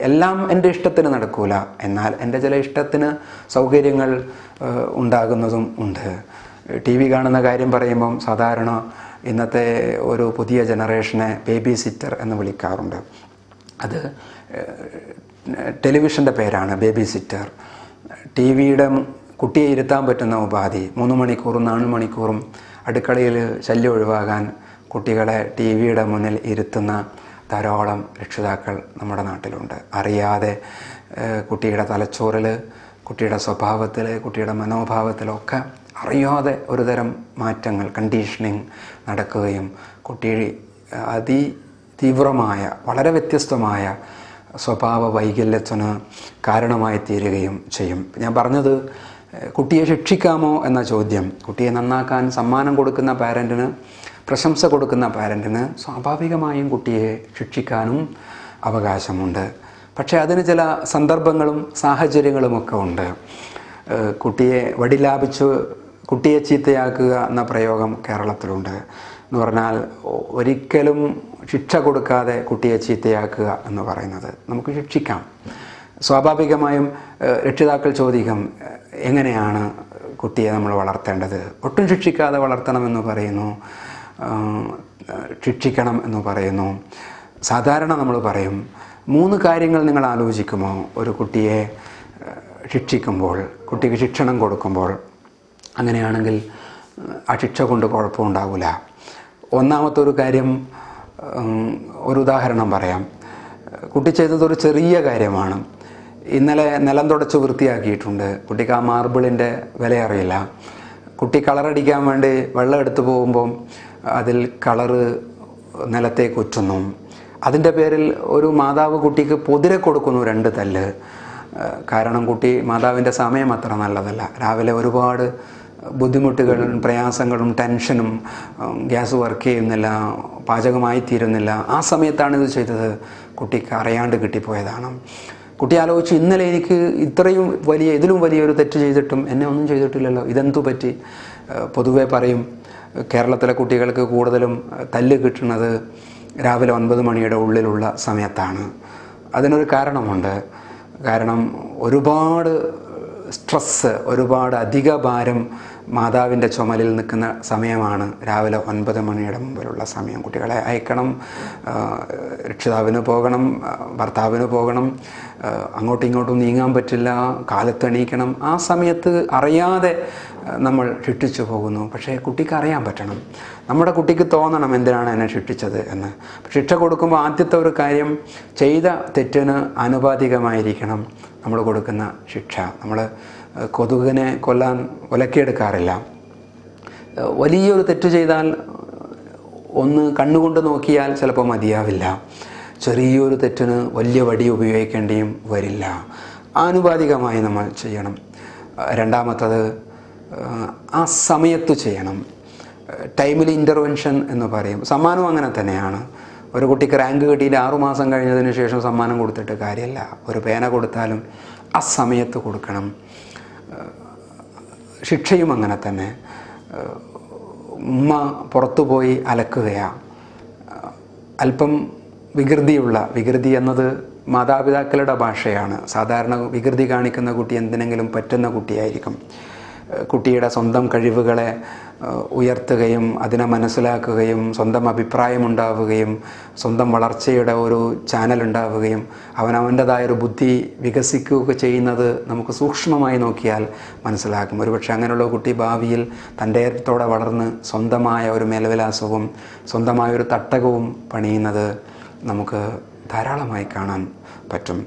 എല്ലാം എൻ്റെ ഇഷ്ടത്തിന് നടക്കൂല, എന്നാൽ എൻ്റെ ചില ഇഷ്ടത്തിന് സൗകര്യങ്ങൾ ഉണ്ടാകുന്നതും ഉണ്ട്. TV കാണുന്ന കാര്യം പറയുമ്പം സാധാരണ ഇന്നത്തെ ഒരു പുതിയ ജനറേഷനെ ബേബി സിറ്റർ എന്ന് വിളിക്കാറുണ്ട്. അത് ടെലിവിഷൻ്റെ പേരാണ് ബേബി സിറ്റർ. TV-യുടെ കുട്ടിയെ ഇരുത്താൻ പറ്റുന്ന ഉപാധി. 3 മണിക്കൂറും 4 മണിക്കൂറും അടുക്കളയിൽ ശല്യം ഒഴിവാകാൻ കുട്ടികളെ TV-യുടെ മുന്നിൽ ഇരുത്തുന്ന ധാരാളം രക്ഷിതാക്കൾ നമ്മുടെ നാട്ടിലുണ്ട്. അറിയാതെ കുട്ടിയുടെ തലച്ചോറിൽ, കുട്ടിയുടെ സ്വഭാവത്തിൽ, കുട്ടിയുടെ മനോഭാവത്തിലൊക്കെ അറിയാതെ ഒരുതരം മാറ്റങ്ങൾ, കണ്ടീഷനിങ് നടക്കുകയും കുട്ടി തീവ്രമായ വളരെ വ്യത്യസ്തമായ സ്വഭാവ വൈകല്യത്തിന് കാരണമായി തീരുകയും ചെയ്യും. ഞാൻ പറഞ്ഞത്, കുട്ടിയെ ശിക്ഷിക്കാമോ എന്ന ചോദ്യം, കുട്ടിയെ നന്നാക്കാൻ സമ്മാനം കൊടുക്കുന്ന പാരൻറ്റിന്, പ്രശംസ കൊടുക്കുന്ന പാരൻറ്റിന് സ്വാഭാവികമായും കുട്ടിയെ ശിക്ഷിക്കാനും അവകാശമുണ്ട്. പക്ഷേ അതിന് ചില സന്ദർഭങ്ങളും സാഹചര്യങ്ങളുമൊക്കെ ഉണ്ട്. കുട്ടിയെ വടിലാപിച്ച് കുട്ടിയെ ചീത്തയാക്കുക എന്ന പ്രയോഗം കേരളത്തിലുണ്ട്. എന്ന് പറഞ്ഞാൽ ഒരിക്കലും ശിക്ഷ കൊടുക്കാതെ കുട്ടിയെ ചീത്തയാക്കുക എന്ന് പറയുന്നത്. നമുക്ക് ശിക്ഷിക്കാം, സ്വാഭാവികമായും രക്ഷിതാക്കൾ ചോദിക്കും, എങ്ങനെയാണ് കുട്ടിയെ നമ്മൾ വളർത്തേണ്ടത്? ഒട്ടും ശിക്ഷിക്കാതെ വളർത്തണമെന്ന് പറയുന്നു, ശിക്ഷിക്കണം എന്ന് പറയുന്നു. സാധാരണ നമ്മൾ പറയും, 3 കാര്യങ്ങൾ നിങ്ങൾ ആലോചിക്കുമോ ഒരു കുട്ടിയെ ശിക്ഷിക്കുമ്പോൾ, കുട്ടിക്ക് ശിക്ഷണം കൊടുക്കുമ്പോൾ? അങ്ങനെയാണെങ്കിൽ ആ ശിക്ഷ കൊണ്ട് കുഴപ്പമുണ്ടാവില്ല. ഒന്നാമത്തെ ഒരു കാര്യം, ഒരു ഉദാഹരണം പറയാം. കുട്ടി ചെയ്തതൊരു ചെറിയ കാര്യമാണ്. ഇന്നലെ നിലം തുടച്ച് വൃത്തിയാക്കിയിട്ടുണ്ട്. കുട്ടിക്ക് ആ മാർബിളിൻ്റെ വില അറിയില്ല. കുട്ടി കളറടിക്കാൻ വേണ്ടി വെള്ളം എടുത്തു പോകുമ്പം അതിൽ കളറ് നിലത്തേക്ക് ഉറ്റുന്നു. അതിൻ്റെ പേരിൽ ഒരു മാതാവ് കുട്ടിക്ക് പൊതിരെ കൊടുക്കുന്നു 2 തല്ല്. കാരണം മാതാവിൻ്റെ സമയം അത്ര നല്ലതല്ല. രാവിലെ ഒരുപാട് ബുദ്ധിമുട്ടുകളും പ്രയാസങ്ങളും ടെൻഷനും, ഗ്യാസ് വർക്ക് ചെയ്യുന്നില്ല, പാചകമായി തീരുന്നില്ല. ആ സമയത്താണ് ഇത് ചെയ്തത്. കുട്ടിക്ക് അറിയാണ്ട് കിട്ടിപ്പോയതാണ്. കുട്ടി ആലോചിച്ചു, ഇന്നലെ എനിക്ക് ഇതിലും വലിയൊരു തെറ്റ് ചെയ്തിട്ടും എന്നെ ഒന്നും ചെയ്തിട്ടില്ലല്ലോ, ഇതെന്തു പറ്റി? പൊതുവെ പറയും, കേരളത്തിലെ കുട്ടികൾക്ക് കൂടുതലും തല്ല് കിട്ടുന്നത് രാവിലെ 9 മണിയുടെ ഉള്ളിലുള്ള സമയത്താണ്. അതിനൊരു കാരണമുണ്ട്. കാരണം ഒരുപാട് സ്ട്രെസ്സ്, ഒരുപാട് അധിക ഭാരം മാതാവിൻ്റെ ചുമലിൽ നിൽക്കുന്ന സമയമാണ് രാവിലെ 9 മണിയുടെ മുമ്പിലുള്ള സമയം. കുട്ടികളെ അയക്കണം, രക്ഷിതാവിന് പോകണം, ഭർത്താവിന് പോകണം, അങ്ങോട്ടും ഇങ്ങോട്ടും നീങ്ങാൻ പറ്റില്ല, കാലത്ത് എണീക്കണം. ആ സമയത്ത് അറിയാതെ നമ്മൾ ശിക്ഷിച്ചു പോകുന്നു. പക്ഷേ കുട്ടിക്ക് അറിയാൻ പറ്റണം, നമ്മുടെ കുട്ടിക്ക് തോന്നണം എന്തിനാണ് എന്നെ ശിക്ഷിച്ചത് എന്ന്. ശിക്ഷ കൊടുക്കുമ്പോൾ ആദ്യത്തെ ഒരു കാര്യം, ചെയ്ത തെറ്റിന് ആനുപാതികമായിരിക്കണം നമ്മൾ കൊടുക്കുന്ന ശിക്ഷ. നമ്മൾ കൊതുകിനെ ഒലക്കിയെടുക്കാറില്ല. വലിയൊരു തെറ്റ് ചെയ്താൽ ഒന്ന് കണ്ണുകൊണ്ട് നോക്കിയാൽ ചിലപ്പോൾ മതിയാവില്ല. ചെറിയൊരു തെറ്റിന് വലിയ വടി ഉപയോഗിക്കേണ്ടിയും വരില്ല. ആനുപാതികമായി നമ്മൾ ചെയ്യണം. രണ്ടാമത്തത്, ആ സമയത്ത് ചെയ്യണം. ടൈമിൽ ഇൻ്റർവെൻഷൻ എന്ന് പറയും. സമ്മാനം അങ്ങനെ തന്നെയാണ്. ഒരു കുട്ടിക്ക് റാങ്ക് കിട്ടിയിട്ട് 6 മാസം കഴിഞ്ഞതിന് ശേഷം സമ്മാനം കൊടുത്തിട്ട് കാര്യമില്ല. ഒരു പേന കൊടുത്താലും ആ സമയത്ത് കൊടുക്കണം. ശിക്ഷയും അങ്ങനെ തന്നെ. ഉമ്മ പുറത്തു പോയി അലക്കുകയാണ്, അല്പം വികൃതി എന്നത് മാതാപിതാക്കളുടെ ഭാഷയാണ്. സാധാരണ വികൃതി കാണിക്കുന്ന കുട്ടി എന്തിനെങ്കിലും പറ്റുന്ന കുട്ടിയായിരിക്കും. കുട്ടിയുടെ സ്വന്തം കഴിവുകളെ ഉയർത്തുകയും അതിനെ മനസ്സിലാക്കുകയും സ്വന്തം അഭിപ്രായമുണ്ടാവുകയും സ്വന്തം വളർച്ചയുടെ ഒരു ചാനൽ ഉണ്ടാവുകയും അവനവൻ്റെതായൊരു ബുദ്ധി വികസിക്കുകയൊക്കെ ചെയ്യുന്നത് നമുക്ക് സൂക്ഷ്മമായി നോക്കിയാൽ മനസ്സിലാക്കും. ഒരുപക്ഷെ അങ്ങനെയുള്ള കുട്ടി ഭാവിയിൽ തൻ്റെ അടുത്തോടെ വളർന്ന് സ്വന്തമായ ഒരു മേൽവിലാസവും സ്വന്തമായൊരു തട്ടകവും പണിയുന്നത് നമുക്ക് ധാരാളമായി കാണാൻ പറ്റും.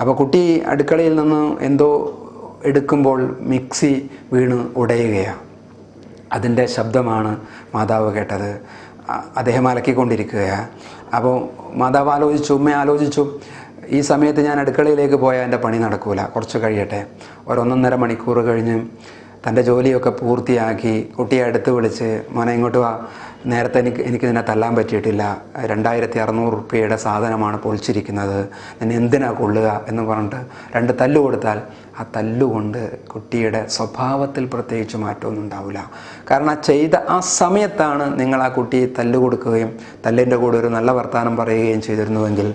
അപ്പോൾ കുട്ടി അടുക്കളയിൽ നിന്ന് എന്തോ എടുക്കുമ്പോൾ മിക്സി വീണ് ഉടയുകയാണ്. അതിൻ്റെ ശബ്ദമാണ് മാതാവ് കേട്ടത്. അദ്ദേഹം അലക്കിക്കൊണ്ടിരിക്കുകയാണ്. അപ്പോൾ മാതാവ് ഉമ്മ ആലോചിച്ചു, ഈ സമയത്ത് ഞാൻ അടുക്കളയിലേക്ക് പോയാൽ എൻ്റെ പണി നടക്കൂല, കുറച്ച് കഴിയട്ടെ. 1.5 മണിക്കൂർ കഴിഞ്ഞ് തൻ്റെ ജോലിയൊക്കെ പൂർത്തിയാക്കി കുട്ടിയെ അടുത്ത് വിളിച്ച്, മോനെ ഇങ്ങോട്ട് വാ, നേരത്തെ എനിക്കിതിനെ തല്ലാൻ പറ്റിയിട്ടില്ല, 2600 രൂപയുടെ സാധനമാണ് പൊളിച്ചിരിക്കുന്നത്, ഞാൻ എന്തിനാ കൊള്ളുക എന്ന് പറഞ്ഞിട്ട് 2 തല്ല് കൊടുത്താൽ ആ തല്ലുകൊണ്ട് കുട്ടിയുടെ സ്വഭാവത്തിൽ പ്രത്യേകിച്ച് മാറ്റമൊന്നും ഉണ്ടാവില്ല. കാരണം ചെയ്ത ആ സമയത്താണ് നിങ്ങൾ ആ കുട്ടിയെ തല്ല് കൊടുക്കുകയും തല്ലിൻ്റെ കൂടെ ഒരു നല്ല വർത്തമാനം പറയുകയും ചെയ്തിരുന്നുവെങ്കിൽ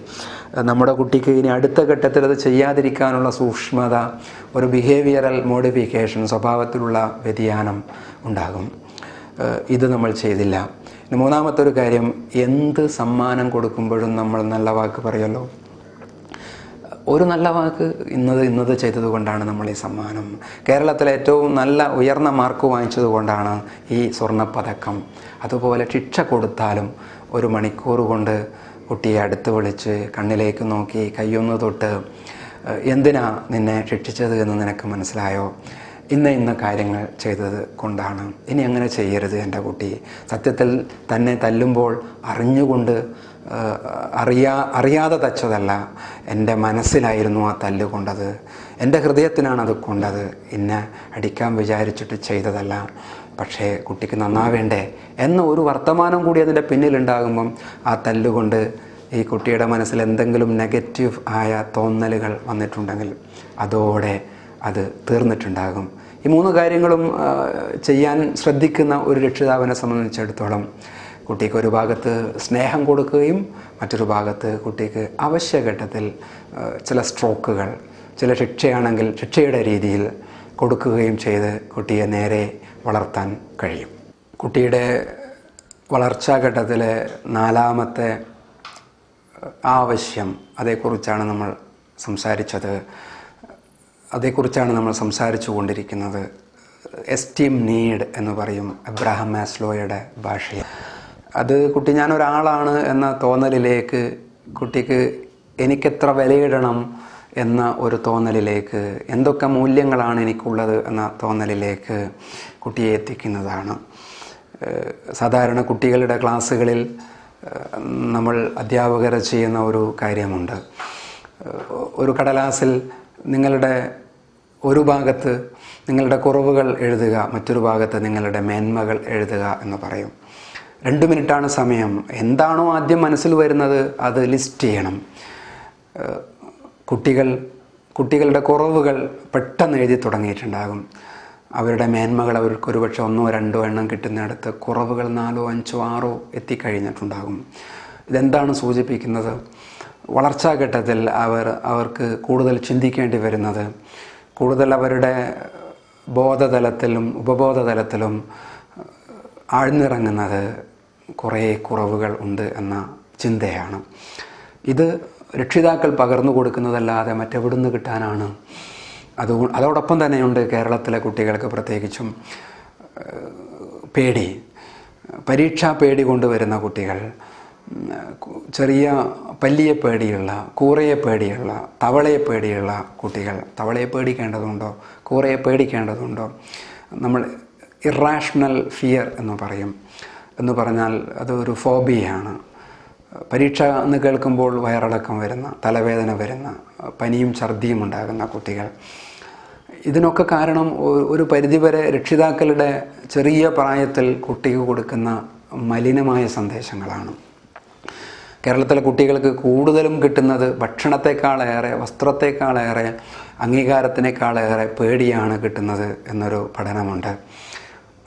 നമ്മുടെ കുട്ടിക്ക് ഇനി അടുത്ത ഘട്ടത്തിൽ അത് ചെയ്യാതിരിക്കാനുള്ള സൂക്ഷ്മത, ഒരു ബിഹേവിയറൽ മോഡിഫിക്കേഷൻ, സ്വഭാവത്തിലുള്ള വ്യതിയാനം ഉണ്ടാകും. ഇത് നമ്മൾ ചെയ്തില്ല. മൂന്നാമത്തെ ഒരു കാര്യം, എന്ത് സമ്മാനം കൊടുക്കുമ്പോഴും നമ്മൾ നല്ല വാക്ക് പറയുമല്ലോ. ഒരു നല്ല വാക്ക് ഇന്നത് ചെയ്തത് കൊണ്ടാണ് നമ്മൾ ഈ സമ്മാനം. കേരളത്തിലെ ഏറ്റവും നല്ല ഉയർന്ന മാർക്ക് വാങ്ങിച്ചത് കൊണ്ടാണ് ഈ സ്വർണ്ണപ്പതക്കം. അതുപോലെ ശിക്ഷ കൊടുത്താലും 1 മണിക്കൂർ കൊണ്ട് കുട്ടിയെ അടുത്ത് വിളിച്ച് കണ്ണിലേക്ക് നോക്കി കയ്യൊന്ന് തൊട്ട്, എന്തിനാ നിന്നെ ശിക്ഷിച്ചത് എന്ന് നിനക്ക് മനസ്സിലായോ? ഇന്ന കാര്യങ്ങൾ ചെയ്തത് കൊണ്ടാണ്, ഇനി അങ്ങനെ ചെയ്യരുത് എൻ്റെ കുട്ടി. സത്യത്തിൽ തന്നെ തല്ലുമ്പോൾ അറിഞ്ഞുകൊണ്ട് അറിയാതെ തച്ചതല്ല, എൻ്റെ മനസ്സിലായിരുന്നു ആ തല്ല് കൊണ്ടത്, എൻ്റെ ഹൃദയത്തിനാണ് അത് കൊണ്ടത്, എന്നെ അടിക്കാൻ വിചാരിച്ചിട്ട് ചെയ്തതല്ല, പക്ഷേ കുട്ടിക്ക് നന്നാവേണ്ടേ എന്ന ഒരു വർത്തമാനം കൂടി അതിൻ്റെ പിന്നിലുണ്ടാകുമ്പം ആ തല്ലുകൊണ്ട് ഈ കുട്ടിയുടെ മനസ്സിൽ എന്തെങ്കിലും നെഗറ്റീവ് ആയ തോന്നലുകൾ വന്നിട്ടുണ്ടെങ്കിൽ അതോടെ അത് തീർന്നിട്ടുണ്ടാകും. ഈ 3 കാര്യങ്ങളും ചെയ്യാൻ ശ്രദ്ധിക്കുന്ന ഒരു രക്ഷിതാവിനെ സംബന്ധിച്ചിടത്തോളം കുട്ടിക്ക് ഒരു ഭാഗത്ത് സ്നേഹം കൊടുക്കുകയും മറ്റൊരു ഭാഗത്ത് കുട്ടിക്ക് അവശ്യഘട്ടത്തിൽ ചില സ്ട്രോക്കുകൾ, ചില ശിക്ഷയാണെങ്കിൽ ശിക്ഷയുടെ രീതിയിൽ കൊടുക്കുകയും ചെയ്ത് കുട്ടിയെ നേരെ വളർത്താൻ കഴിയും. കുട്ടിയുടെ വളർച്ചാഘട്ടത്തിലെ 4ാമത്തെ ആവശ്യം, അതേക്കുറിച്ചാണ് നമ്മൾ സംസാരിച്ചു കൊണ്ടിരിക്കുന്നത്. എസ്റ്റീം നീഡ് എന്ന് പറയും അബ്രഹാം മാസ്ലോയുടെ ഭാഷയിൽ. അത് കുട്ടി ഞാനൊരാളാണ് എന്ന തോന്നലിലേക്ക്, കുട്ടിക്ക് എനിക്കെത്ര വിലയിടണം എന്ന ഒരു തോന്നലിലേക്ക്, എന്തൊക്കെ മൂല്യങ്ങളാണ് എനിക്കുള്ളത് എന്ന തോന്നലിലേക്ക് കുട്ടിയെ എത്തിക്കുന്നതാണ്. സാധാരണ കുട്ടികളുടെ ക്ലാസ്സുകളിൽ നമ്മൾ അധ്യാപകർ ചെയ്യുന്ന ഒരു കാര്യമുണ്ട്. ഒരു കടലാസിൽ നിങ്ങളുടെ ഒരു ഭാഗത്ത് നിങ്ങളുടെ കുറവുകൾ എഴുതുക, മറ്റൊരു ഭാഗത്ത് നിങ്ങളുടെ മേന്മകൾ എഴുതുക എന്ന് പറയും. 2 മിനിറ്റാണ് സമയം. എന്താണോ ആദ്യം മനസ്സിൽ വരുന്നത് അത് ലിസ്റ്റ് ചെയ്യണം. കുട്ടികളുടെ കുറവുകൾ പെട്ടെന്ന് എഴുതി തുടങ്ങിയിട്ടുണ്ടാകും. അവരുടെ മേന്മകൾ അവർക്ക് ഒരുപക്ഷെ 1 2 എണ്ണം കിട്ടുന്നിടത്ത് കുറവുകൾ 4 5 6 എത്തിക്കഴിഞ്ഞിട്ടുണ്ടാകും. ഇതെന്താണ് സൂചിപ്പിക്കുന്നത്? വളർച്ചാഘട്ടത്തിൽ അവർക്ക് കൂടുതൽ ചിന്തിക്കേണ്ടി വരുന്നത്, കൂടുതൽ അവരുടെ ബോധതലത്തിലും ഉപബോധതലത്തിലും ആഴ്ന്നിറങ്ങുന്നത് കുറേ കുറവുകൾ ഉണ്ട് എന്ന ചിന്തയാണ്. ഇത് രക്ഷിതാക്കൾ പകർന്നു കൊടുക്കുന്നതല്ലാതെ മറ്റെവിടുന്ന് കിട്ടാനാണ്? അതോടൊപ്പം തന്നെയുണ്ട് കേരളത്തിലെ കുട്ടികൾക്ക് പ്രത്യേകിച്ചും പേടി, പരീക്ഷാ പേടി കൊണ്ടുവരുന്ന കുട്ടികൾ, ചെറിയ പല്ലിയെ പേടിയുള്ള, കൂറയെ പേടിയുള്ള, തവളയെ പേടിയുള്ള കുട്ടികൾ. തവളയെ പേടിക്കേണ്ടതുണ്ടോ? കൂറയെ പേടിക്കേണ്ടതുണ്ടോ? നമ്മൾ ഇറാഷണൽ ഫിയർ എന്ന് പറയും. എന്ന് പറഞ്ഞാൽ അതൊരു ഫോബിയാണ്. പരീക്ഷ എന്ന് കേൾക്കുമ്പോൾ വയറിളക്കം വരുന്ന, തലവേദന വരുന്ന, പനിയും ഛർദിയും ഉണ്ടാകുന്ന കുട്ടികൾ. ഇതിനൊക്കെ കാരണം ഒരു പരിധിവരെ രക്ഷിതാക്കളുടെ ചെറിയ പ്രായത്തിൽ കുട്ടിക്ക് കൊടുക്കുന്ന മലിനമായ സന്ദേശങ്ങളാണ്. കേരളത്തിലെ കുട്ടികൾക്ക് കൂടുതലും കിട്ടുന്നത് ഭക്ഷണത്തെക്കാളേറെ, വസ്ത്രത്തെക്കാളേറെ, അംഗീകാരത്തിനേക്കാളേറെ പേടിയാണ് കിട്ടുന്നത് എന്നൊരു പഠനമുണ്ട്.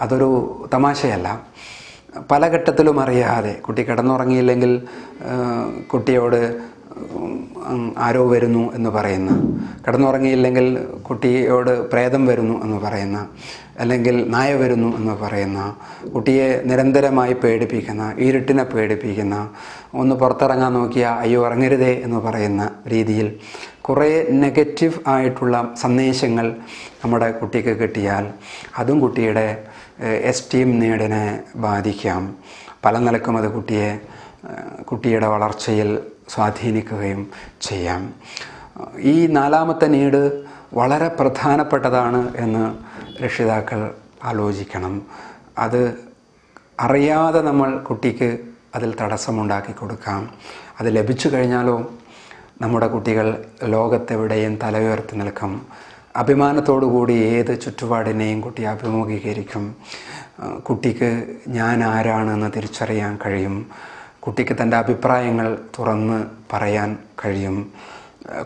അതൊരു തമാശയല്ല. പല ഘട്ടത്തിലും അറിയാതെ കുട്ടി കിടന്നുറങ്ങിയില്ലെങ്കിൽ കുട്ടിയോട് ആരോ വരുന്നു എന്ന് പറയുന്ന, കിടന്നുറങ്ങിയില്ലെങ്കിൽ കുട്ടിയോട് പ്രേതം വരുന്നു എന്ന് പറയുന്ന, അല്ലെങ്കിൽ നായ വരുന്നു എന്ന് പറയുന്ന, കുട്ടിയെ നിരന്തരമായി പേടിപ്പിക്കുന്ന, ഇരുട്ടിനെ പേടിപ്പിക്കുന്ന, ഒന്ന് പുറത്തിറങ്ങാൻ നോക്കിയാൽ അയ്യോ ഇറങ്ങരുതേ എന്ന് പറയുന്ന രീതിയിൽ കുറേ നെഗറ്റീവ് ആയിട്ടുള്ള സന്ദേശങ്ങൾ നമ്മുടെ കുട്ടിക്ക് കിട്ടിയാൽ അതും കുട്ടിയുടെ എസ്റ്റീം നീഡിനെ ബാധിക്കാം. പല നിലക്കും അത് കുട്ടിയുടെ വളർച്ചയിൽ സ്വാധീനിക്കുകയും ചെയ്യാം. ഈ 4ാമത്തെ നീഡ് വളരെ പ്രധാനപ്പെട്ടതാണ് എന്ന് രക്ഷിതാക്കൾ ആലോചിക്കണം. അത് അറിയാതെ നമ്മൾ കുട്ടിക്ക് അതിൽ തടസ്സമുണ്ടാക്കി കൊടുക്കാം. അത് ലഭിച്ചു കഴിഞ്ഞാലോ നമ്മുടെ കുട്ടികൾ ലോകത്തെവിടെയും തല ഉയർത്തി നിൽക്കും. അഭിമാനത്തോടുകൂടി ഏത് ചുറ്റുപാടിനെയും കുട്ടി അഭിമുഖീകരിക്കും. കുട്ടിക്ക് ഞാൻ ആരാണെന്ന് തിരിച്ചറിയാൻ കഴിയും. കുട്ടിക്ക് തൻ്റെ അഭിപ്രായങ്ങൾ തുറന്ന് പറയാൻ കഴിയും.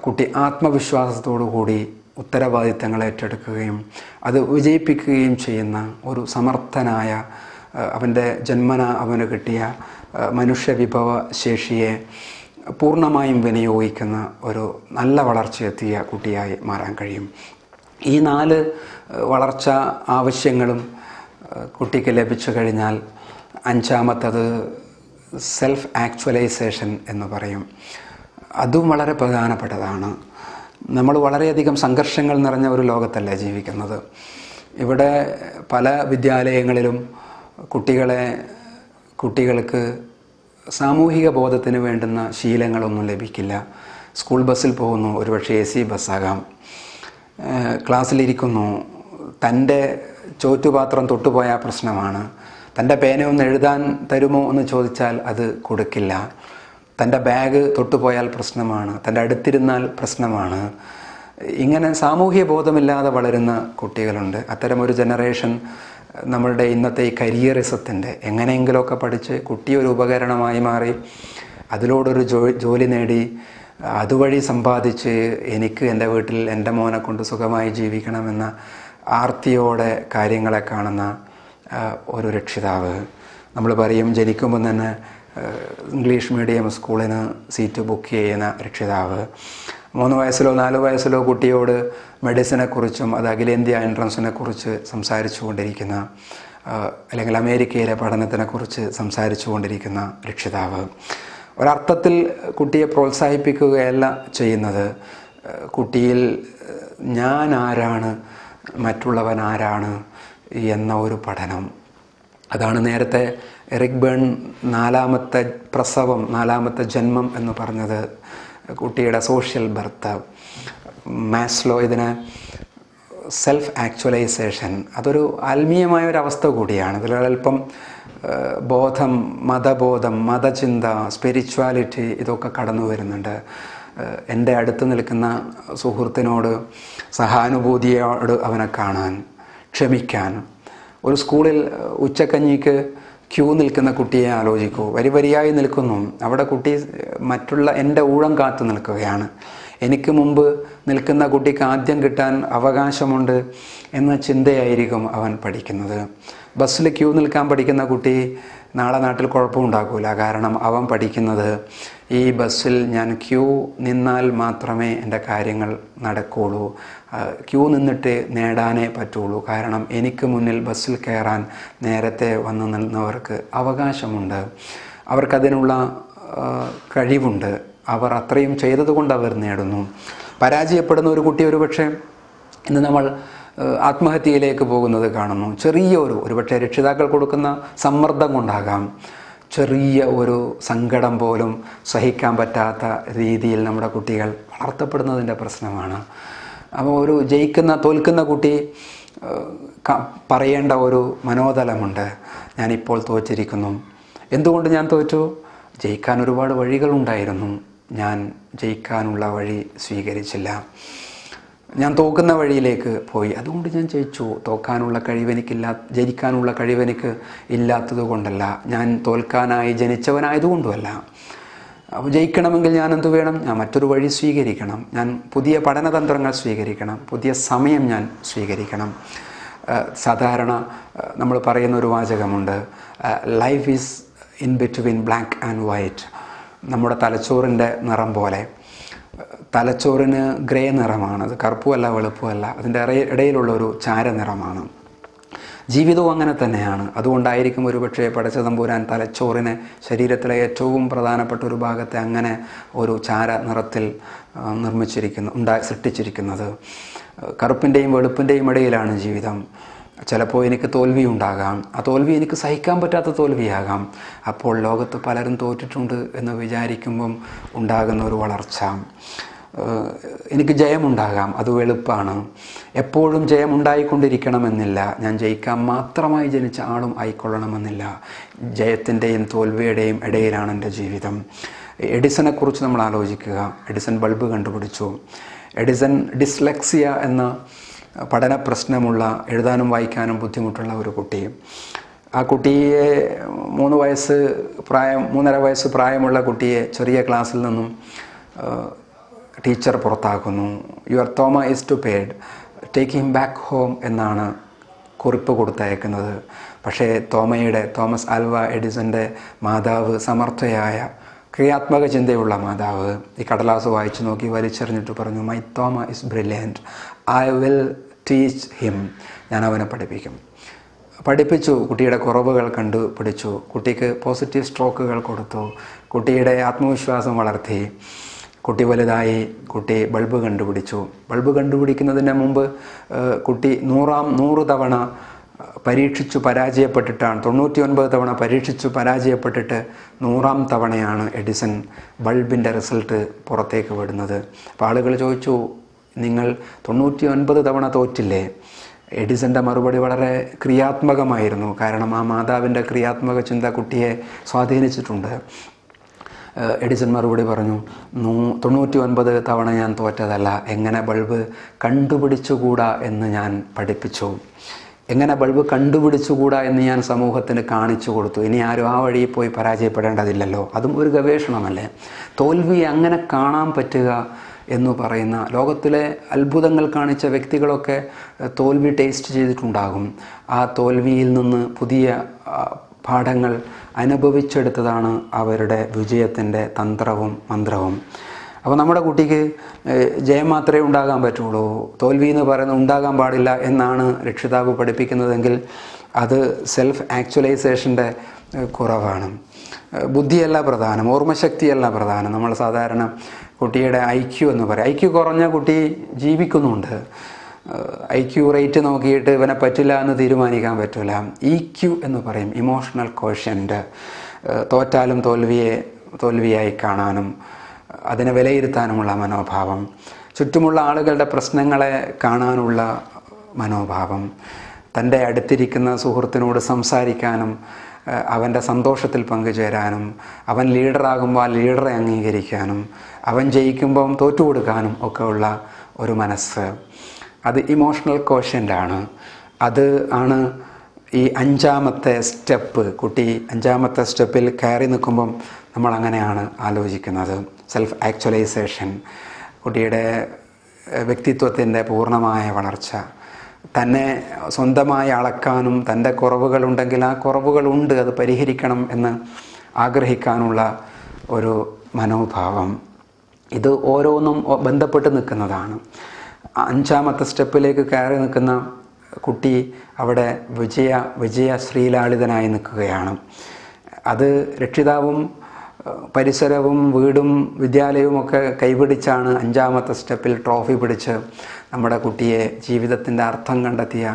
കുട്ടി ആത്മവിശ്വാസത്തോടു കൂടി ഉത്തരവാദിത്തങ്ങൾ ഏറ്റെടുക്കുകയും അത് വിജയിപ്പിക്കുകയും ചെയ്യുന്ന ഒരു സമർത്ഥനായ, അവൻ്റെ ജന്മന അവന് കിട്ടിയ മനുഷ്യവിഭവ ശേഷിയെ പൂർണ്ണമായും വിനിയോഗിക്കുന്ന ഒരു നല്ല വളർച്ചയെത്തിയ കുട്ടിയായി മാറാൻ കഴിയും. ഈ 4 വളർച്ച ആവശ്യങ്ങളും കുട്ടിക്ക് ലഭിച്ചു കഴിഞ്ഞാൽ 5ാമത്തത് സെൽഫ് ആക്ച്വലൈസേഷൻ എന്ന് പറയും. അതും വളരെ പ്രധാനപ്പെട്ടതാണ്. നമ്മൾ വളരെയധികം സംഘർഷങ്ങൾ നിറഞ്ഞ ഒരു ലോകത്തല്ല ജീവിക്കുന്നത്. ഇവിടെ പല വിദ്യാലയങ്ങളിലും കുട്ടികൾക്ക് സാമൂഹിക ബോധത്തിന് വേണ്ടുന്ന ശീലങ്ങളൊന്നും ലഭിക്കില്ല. സ്കൂൾ ബസ്സിൽ പോകുന്നു, ഒരുപക്ഷെ AC ബസ്സാകാം, ക്ലാസ്സിലിരിക്കുന്നു, തൻ്റെ ചോറ്റുപാത്രം തൊട്ടുപോയാൽ പ്രശ്നമാണ്, തൻ്റെ പേനയൊന്ന് എഴുതാൻ തരുമോ എന്ന് ചോദിച്ചാൽ അത് കൊടുക്കില്ല, തൻ്റെ ബാഗ് തൊട്ടുപോയാൽ പ്രശ്നമാണ്, തൻ്റെ അടുത്തിരുന്നാൽ പ്രശ്നമാണ്. ഇങ്ങനെ സാമൂഹ്യ ബോധമില്ലാതെ വളരുന്ന കുട്ടികളുണ്ട്. അത്തരമൊരു ജനറേഷൻ നമ്മളുടെ ഇന്നത്തെ ഈ കരിയറിസത്തിൻ്റെ എങ്ങനെയെങ്കിലുമൊക്കെ പഠിച്ച് കുട്ടി ഒരു ഉപകരണമായി മാറി അതിലൂടൊരു ജോലി നേടി അതുവഴി സമ്പാദിച്ച് എനിക്ക് എൻ്റെ വീട്ടിൽ എൻ്റെ മോനെ കൊണ്ട് സുഖമായി ജീവിക്കണമെന്ന ആർത്തിയോടെ കാര്യങ്ങളെ കാണുന്ന ഒരു രക്ഷിതാവ്. നമ്മൾ പറയും ജനിക്കുമ്പോൾ തന്നെ ഇംഗ്ലീഷ് മീഡിയം സ്കൂളിന് സീറ്റ് ബുക്ക് ചെയ്യുന്ന രക്ഷിതാവ്. 3 വയസ്സിലോ 4 വയസ്സിലോ കുട്ടിയോട് മെഡിസിനെക്കുറിച്ചും അത് അഖിലേന്ത്യാ എൻട്രൻസിനെക്കുറിച്ച് സംസാരിച്ചു കൊണ്ടിരിക്കുന്ന, അല്ലെങ്കിൽ അമേരിക്കയിലെ പഠനത്തിനെക്കുറിച്ച് സംസാരിച്ചു കൊണ്ടിരിക്കുന്ന രക്ഷിതാവ് ഒരർത്ഥത്തിൽ കുട്ടിയെ പ്രോത്സാഹിപ്പിക്കുകയല്ല ചെയ്യുന്നത്. കുട്ടിയിൽ ഞാൻ ആരാണ്, മറ്റുള്ളവൻ ആരാണ് എന്ന ഒരു പഠനം. അതാണ് നേരത്തെ എറിക് ബേൺ 4ാമത്തെ പ്രസവം, 4ാമത്തെ ജന്മം എന്ന് പറഞ്ഞത്. കുട്ടിയുടെ സോഷ്യൽ ബർത്ത്. മാസ്ലോ ഇതിനെ സെൽഫ് ആക്ച്വലൈസേഷൻ, അതൊരു ആത്മീയമായ ഒരവസ്ഥ കൂടിയാണ്. അതിലൊരൽപ്പം ബോധം, മതബോധം, മതചിന്ത, സ്പിരിച്വാലിറ്റി ഇതൊക്കെ കടന്നു വരുന്നുണ്ട്. എൻ്റെ അടുത്ത് നിൽക്കുന്ന സുഹൃത്തിനോട് സഹാനുഭൂതിയോട് അവനെ കാണാൻ, ക്ഷമിക്കാൻ. ഒരു സ്കൂളിൽ ഉച്ചക്കഞ്ഞിക്ക് ക്യൂ നിൽക്കുന്ന കുട്ടിയെ ആലോചിക്കൂ. വരിയായി നിൽക്കുന്നു. അവിടെ കുട്ടി എൻ്റെ ഊഴം കാത്തു നിൽക്കുകയാണ്. എനിക്ക് മുമ്പ് നിൽക്കുന്ന കുട്ടിക്ക് ആദ്യം കിട്ടാൻ അവകാശമുണ്ട് എന്ന ചിന്തയായിരിക്കും അവൻ പഠിക്കുന്നത്. ബസ്സിൽ ക്യൂ നിൽക്കാൻ പഠിക്കുന്ന കുട്ടി നാളെ നാട്ടിൽ കുഴപ്പമുണ്ടാക്കില്ല. കാരണം അവൻ പഠിക്കുന്നത് ഈ ബസ്സിൽ ഞാൻ ക്യൂ നിന്നാൽ മാത്രമേ എൻ്റെ കാര്യങ്ങൾ നടക്കുകയുള്ളൂ, ക്യൂ നിന്നിട്ട് നേടാനേ പറ്റുള്ളൂ. കാരണം എനിക്ക് മുന്നിൽ ബസ്സിൽ കയറാൻ നേരത്തെ വന്നു നിന്നവർക്ക് അവകാശമുണ്ട്, അവർക്കതിനുള്ള കഴിവുണ്ട്, അവർ അത്രയും ചെയ്തതുകൊണ്ട് അവർ നേടുന്നു. പരാജയപ്പെടുന്ന ഒരു കുട്ടി ഒരുപക്ഷെ ഇന്ന് നമ്മൾ ആത്മഹത്യയിലേക്ക് പോകുന്നത് കാണുന്നു. ഒരുപക്ഷെ രക്ഷിതാക്കൾ കൊടുക്കുന്ന സമ്മർദ്ദം കൊണ്ടാകാം, ചെറിയ ഒരു സങ്കടം പോലും സഹിക്കാൻ പറ്റാത്ത രീതിയിൽ നമ്മുടെ കുട്ടികൾ വളർത്തപ്പെടുന്നതിൻ്റെ പ്രശ്നമാണ്. അപ്പോൾ തോൽക്കുന്ന കുട്ടി പറയേണ്ട ഒരു മനോതലമുണ്ട്. ഞാനിപ്പോൾ തോറ്റിരിക്കുന്നു. എന്തുകൊണ്ട് ഞാൻ തോറ്റു? ജയിക്കാൻ ഒരുപാട് വഴികളുണ്ടായിരുന്നു, ഞാൻ ജയിക്കാനുള്ള വഴി സ്വീകരിച്ചില്ല. ഞാൻ തോക്കുന്ന വഴിയിലേക്ക് പോയി, അതുകൊണ്ട് ഞാൻ ജയിച്ചു. ജയിക്കാനുള്ള കഴിവെനിക്ക് ഇല്ലാത്തത് കൊണ്ടല്ല, ഞാൻ തോൽക്കാനായി ജനിച്ചവനായതുകൊണ്ടുമല്ല. അപ്പോൾ ജയിക്കണമെങ്കിൽ ഞാൻ എന്തു വേണം? ഞാൻ മറ്റൊരു വഴി സ്വീകരിക്കണം, ഞാൻ പുതിയ പഠനതന്ത്രങ്ങൾ സ്വീകരിക്കണം, പുതിയ സമയം ഞാൻ സ്വീകരിക്കണം. സാധാരണ നമ്മൾ പറയുന്ന ഒരു വാചകമുണ്ട്, life is in between black and white. നമ്മുടെ തലച്ചോറിൻ്റെ നിറം പോലെ. തലച്ചോറിന് ഗ്രേ നിറമാണ്, അത് കറുപ്പുമല്ല വെളുപ്പുമല്ല, അതിൻ്റെ ഇടയിലുള്ള ഒരു ചാരനിറമാണ്. ജീവിതവും അങ്ങനെ തന്നെയാണ്. അതുകൊണ്ടായിരിക്കും ഒരുപക്ഷെ പടച്ച തമ്പുരാൻ തലച്ചോറിനെ ശരീരത്തിലെ ഏറ്റവും പ്രധാനപ്പെട്ട ഒരു ഭാഗത്തെ അങ്ങനെ ഒരു ചാര നിറത്തിൽ സൃഷ്ടിച്ചിരിക്കുന്നത്. കറുപ്പിൻ്റെയും വെളുപ്പിൻ്റെയും ഇടയിലാണ് ജീവിതം. ചിലപ്പോൾ എനിക്ക് തോൽവി ഉണ്ടാകാം, ആ തോൽവി എനിക്ക് സഹിക്കാൻ പറ്റാത്ത തോൽവിയാകാം. അപ്പോൾ ലോകത്ത് പലരും തോറ്റിട്ടുണ്ട് എന്ന് വിചാരിക്കുമ്പം ഉണ്ടാകുന്ന ഒരു വളർച്ച. എനിക്ക് ജയമുണ്ടാകാം, അത് വെളുപ്പാണ്. എപ്പോഴും ജയമുണ്ടായിക്കൊണ്ടിരിക്കണമെന്നില്ല, ഞാൻ ജയിക്കാൻ മാത്രമായി ജനിച്ച ആളും ആയിക്കൊള്ളണമെന്നില്ല. ജയത്തിൻ്റെയും തോൽവിയുടെയും ഇടയിലാണ് എൻ്റെ ജീവിതം. എഡിസണെക്കുറിച്ച് നമ്മൾ ആലോചിക്കുക. എഡിസൺ ബൾബ് കണ്ടുപിടിച്ചു. എഡിസൺ ഡിസ്ലെക്സിയ എന്ന പഠന പ്രശ്നമുള്ള, എഴുതാനും വായിക്കാനും ബുദ്ധിമുട്ടുള്ള ഒരു കുട്ടി. ആ കുട്ടിയെ 3.5 വയസ്സ് പ്രായമുള്ള കുട്ടിയെ ചെറിയ ക്ലാസ്സിൽ നിന്നും ടീച്ചർ പുറത്താക്കുന്നു. Your Thoma is too paid, take him back home എന്നാണ് കുറിപ്പ് കൊടുത്തയക്കുന്നത്. പക്ഷേ തോമസ് ആൽവ എഡിസൻ്റെ മാതാവ് സമർത്ഥയായ ക്രിയാത്മക ചിന്തയുള്ള മാതാവ് ഈ കടലാസ് വായിച്ചു നോക്കി വലിച്ചെറിഞ്ഞിട്ട് പറഞ്ഞു, my Thoma is brilliant, I will teach him. ഞാൻ അവനെ പഠിപ്പിച്ചു. കുട്ടിയുടെ കുറവുകൾ കണ്ടുപിടിച്ചു, കുട്ടിക്ക് പോസിറ്റീവ് സ്ട്രോക്കുകൾ കൊടുത്തു, കുട്ടിയുടെ ആത്മവിശ്വാസം വളർത്തി. കുട്ടി വലുതായി, കുട്ടി ബൾബ് കണ്ടുപിടിച്ചു. ബൾബ് കണ്ടുപിടിക്കുന്നതിന് മുമ്പ് കുട്ടി 100 തവണ പരീക്ഷിച്ചു പരാജയപ്പെട്ടിട്ടാണ്, 99 തവണ പരീക്ഷിച്ചു പരാജയപ്പെട്ടിട്ട് 100ാം തവണയാണ് എഡിസൺ ബൾബിൻ്റെ റിസൾട്ട് പുറത്തേക്ക് വിടുന്നത്. അപ്പോൾ ആളുകൾ ചോദിച്ചു, നിങ്ങൾ 99 തവണ തോറ്റില്ലേ? എഡിസൻ്റെ മറുപടി വളരെ ക്രിയാത്മകമായിരുന്നു. കാരണം ആ മാതാവിൻ്റെ ക്രിയാത്മക ചിന്ത കുട്ടിയെ സ്വാധീനിച്ചിട്ടുണ്ട്. എഡിസൺ മറുപടി പറഞ്ഞു, 99 തവണ ഞാൻ തോറ്റതല്ല, എങ്ങനെ ബൾബ് കണ്ടുപിടിച്ചുകൂടാ എന്ന് ഞാൻ പഠിപ്പിച്ചു. എങ്ങനെ ബൾബ് കണ്ടുപിടിച്ചുകൂടാ എന്ന് ഞാൻ സമൂഹത്തിന് കാണിച്ചു കൊടുത്തു. ഇനി ആരും ആ വഴിയിൽ പോയി പരാജയപ്പെടേണ്ടതില്ലല്ലോ. അതും ഒരു ഗവേഷണമല്ലേ. തോൽവിയെ അങ്ങനെ കാണാൻ പറ്റുക എന്ന് പറയുന്ന, ലോകത്തിലെ അത്ഭുതങ്ങൾ കാണിച്ച വ്യക്തികളൊക്കെ തോൽവി ടേസ്റ്റ് ചെയ്തിട്ടുണ്ടാകും. ആ തോൽവിയിൽ നിന്ന് പുതിയ പാഠങ്ങൾ അനുഭവിച്ചെടുത്തതാണ് അവരുടെ വിജയത്തിൻ്റെ തന്ത്രവും മന്ത്രവും. അപ്പോൾ നമ്മുടെ കുട്ടിക്ക് ജയം മാത്രമേ ഉണ്ടാകാൻ പറ്റുള്ളൂ, തോൽവി എന്ന് പറയുന്നത് ഉണ്ടാകാൻ പാടില്ല എന്നാണ് രക്ഷിതാവ് പഠിപ്പിക്കുന്നതെങ്കിൽ അത് സെൽഫ് ആക്ച്വലൈസേഷൻ്റെ കുറവാണ്. ബുദ്ധിയല്ല പ്രധാനം, ഓർമ്മശക്തിയല്ല പ്രധാനം. നമ്മൾ സാധാരണ കുട്ടിയുടെ IQ എന്ന് പറയും. IQ കുറഞ്ഞ കുട്ടി ജീവിക്കുന്നുണ്ട്. IQ റേറ്റ് നോക്കിയിട്ട് ഇവനെ പറ്റില്ല എന്ന് തീരുമാനിക്കാൻ പറ്റില്ല. EQ എന്ന് പറയും, ഇമോഷണൽ ക്വോഷ്യൻ്റ്. തോറ്റാലും തോൽവിയായി കാണാനും അതിനെ വിലയിരുത്താനുമുള്ള മനോഭാവം, ചുറ്റുമുള്ള ആളുകളുടെ പ്രശ്നങ്ങളെ കാണാനുള്ള മനോഭാവം, തൻ്റെ അടുത്തിരിക്കുന്ന സുഹൃത്തിനോട് സംസാരിക്കാനും അവൻ്റെ സന്തോഷത്തിൽ പങ്കുചേരാനും, അവൻ ലീഡറാകുമ്പോൾ ആ ലീഡറെ അംഗീകരിക്കാനും, അവൻ ജയിക്കുമ്പം തോറ്റുകൊടുക്കാനും ഒക്കെ ഉള്ള ഒരു മനസ്സ്, അത് ഇമോഷണൽ ക്വോഷ്യൻ്റാണ്. അത് ആണ് ഈ 5ാമത്തെ സ്റ്റെപ്പ്. കുട്ടി 5ാമത്തെ സ്റ്റെപ്പിൽ കയറി നിൽക്കുമ്പം നമ്മൾ അങ്ങനെയാണ് ആലോചിക്കുന്നത്. സെൽഫ് ആക്ച്വലൈസേഷൻ, കുട്ടിയുടെ വ്യക്തിത്വത്തിൻ്റെ പൂർണ്ണമായ വളർച്ച, തന്നെ സ്വന്തമായി അളക്കാനും തൻ്റെ കുറവുകളുണ്ടെങ്കിൽ ആ കുറവുകളുണ്ട്, അത് പരിഹരിക്കണം എന്ന് ആഗ്രഹിക്കാനുള്ള ഒരു മനോഭാവം. ഇത് ഓരോന്നും ബന്ധപ്പെട്ട് നിൽക്കുന്നതാണ്. 5ാമത്തെ സ്റ്റെപ്പിലേക്ക് കയറി നിൽക്കുന്ന കുട്ടി അവിടെ വിജയ ശ്രീലാളിതനായി നിൽക്കുകയാണ്. അത് രക്ഷിതാവും പരിസരവും വീടും വിദ്യാലയവും ഒക്കെ കൈപിടിച്ചാണ് 5ാമത്തെ സ്റ്റെപ്പിൽ ട്രോഫി പിടിച്ച് നമ്മുടെ കുട്ടിയെ ജീവിതത്തിൻ്റെ അർത്ഥം കണ്ടെത്തിയ